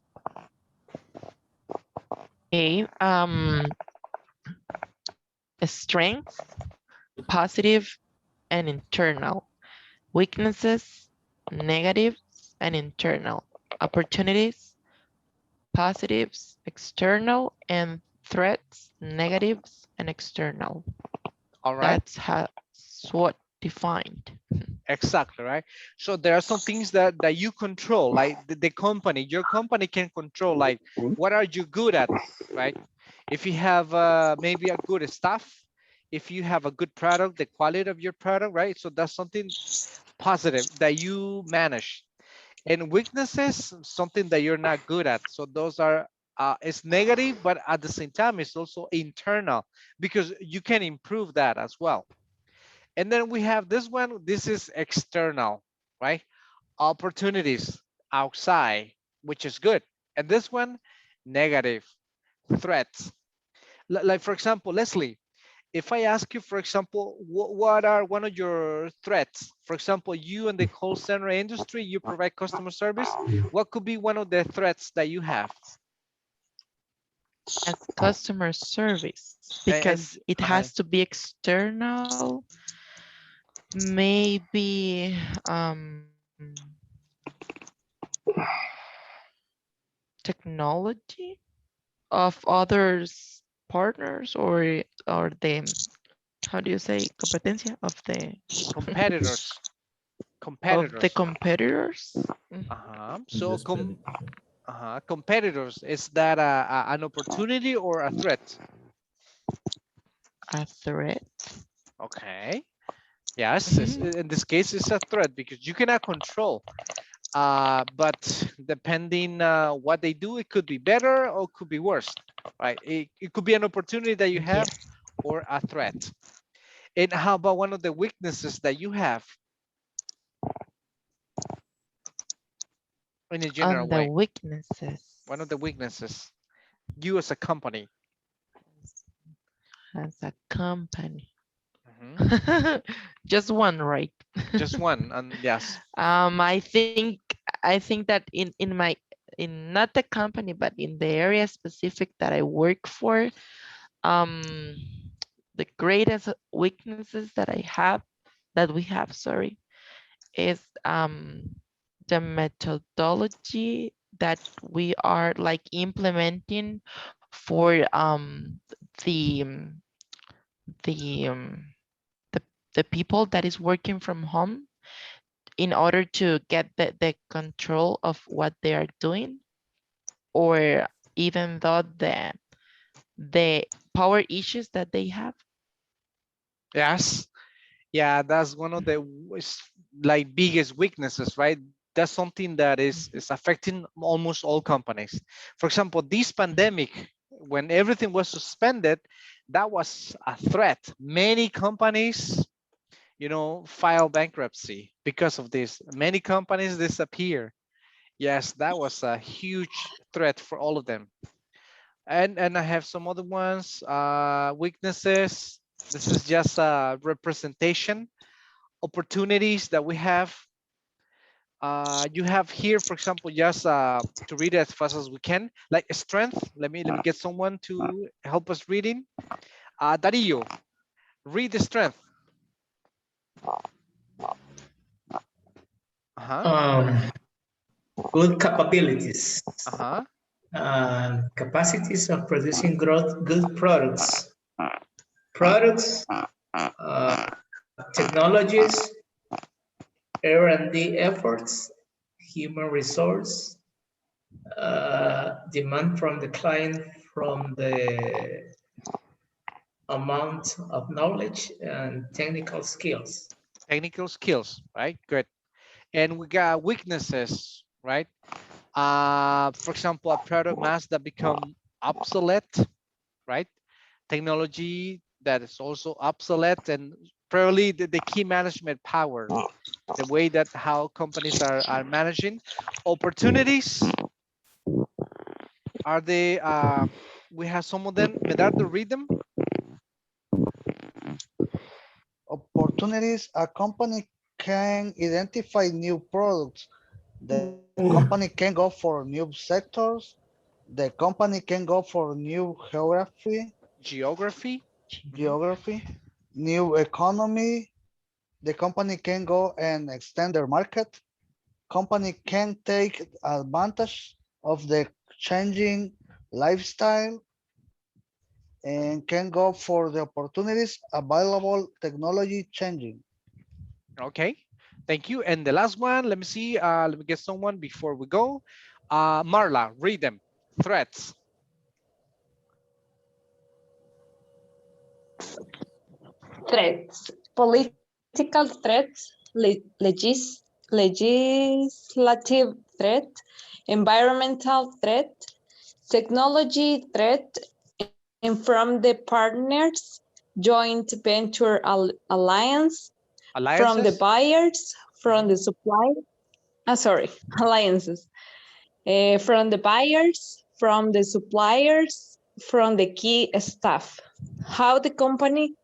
Speaker 17: Okay. Strengths, positive and internal. Weaknesses, negatives and internal. Opportunities, positives, external, and threats, negatives and external.
Speaker 1: All right.
Speaker 17: That's how SWOT defined.
Speaker 1: Exactly, right? So there are some things that you control, like the company, your company can control, like what are you good at, right? If you have maybe a good staff, if you have a good product, the quality of your product, right? So that's something positive that you manage. And weaknesses, something that you're not good at. So those are, it's negative, but at the same time, it's also internal because you can improve that as well. And then we have this one, this is external, right? Opportunities outside, which is good. And this one, negative, threats. Like for example, Leslie, if I ask you, for example, what are one of your threats? For example, you in the call center industry, you provide customer service. What could be one of the threats that you have?
Speaker 17: As customer service, because it has to be external, maybe technology of others partners or the, how do you say, competencia of the
Speaker 1: competitors.
Speaker 17: Of the competitors.
Speaker 1: So competitors, is that an opportunity or a threat?
Speaker 17: A threat.
Speaker 1: Okay. Yes, in this case, it's a threat because you cannot control. But depending what they do, it could be better or could be worse, right? It could be an opportunity that you have or a threat. And how about one of the weaknesses that you have? In a general way.
Speaker 17: Weaknesses.
Speaker 1: One of the weaknesses. You as a company.
Speaker 17: As a company. Just one, right?
Speaker 1: Just one, and yes.
Speaker 17: I think that in not the company, but in the area specific that I work for, the greatest weaknesses that we have, sorry, is the methodology that we are like implementing for the people that is working from home in order to get the control of what they are doing, or even though the power issues that they have.
Speaker 1: Yes. Yeah, that's one of the like biggest weaknesses, right? That's something that is affecting almost all companies. For example, this pandemic, when everything was suspended, that was a threat. Many companies, you know, file bankruptcy because of this. Many companies disappear. Yes, that was a huge threat for all of them. And I have some other ones, weaknesses. This is just a representation. Opportunities that we have. You have here, for example, just to read it as fast as we can, like strength. Let me get someone to help us reading. Darío, read the strength.
Speaker 5: Good capabilities. Capacities of producing good products. Technologies, R&D efforts, human resource, demand from the client from the amount of knowledge, and technical skills.
Speaker 1: Technical skills, right? Good. And we got weaknesses, right? For example, a product mass that become obsolete, right? Technology that is also obsolete, and probably the key management power, the way that how companies are managing. Opportunities are they, we have some of them. Medardo, read them.
Speaker 12: Opportunities, a company can identify new products. The company can go for new sectors. The company can go for new
Speaker 1: Geography.
Speaker 12: new economy. The company can go and extend their market. Company can take advantage of the changing lifestyle and can go for the opportunities available, technology changing.
Speaker 1: Okay, thank you. And the last one, let me see, let me get someone before we go. Marla, read them. Threats.
Speaker 11: Threats, political threats, legislative threat, environmental threat, technology threat, and from the partners, joint venture alliance, from the
Speaker 1: Alliances?
Speaker 11: buyers, from the supply, sorry, alliances, from the buyers, from the suppliers, from the key staff. How the company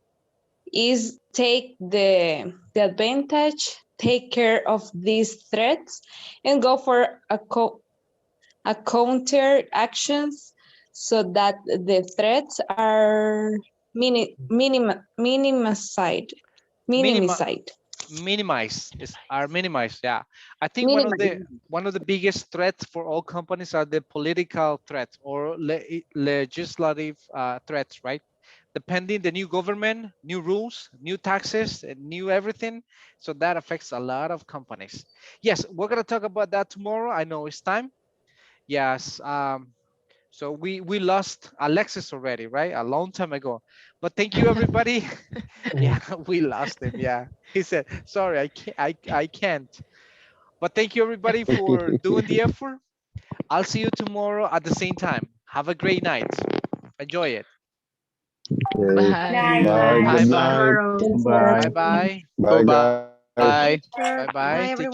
Speaker 11: is take the advantage, take care of these threats, and go for a counter actions so that the threats are minimized.
Speaker 1: Minimized. Yeah, I think one of the biggest threats for all companies are the political threats or legislative threats, right? Depending the new government, new rules, new taxes, and new everything. So that affects a lot of companies. Yes, we're gonna talk about that tomorrow. I know it's time. Yes. So we lost Alexis already, right? A long time ago. But thank you, everybody. Yeah, we lost him. Yeah, he said, "Sorry, I can't." But thank you, everybody, for doing the effort. I'll see you tomorrow at the same time. Have a great night. Enjoy it.
Speaker 17: Bye.
Speaker 9: Bye. Good
Speaker 1: Bye.
Speaker 9: night. Bye.
Speaker 1: Bye. Bye.
Speaker 8: Bye.
Speaker 1: Bye. Bye.
Speaker 18: Bye, everyone.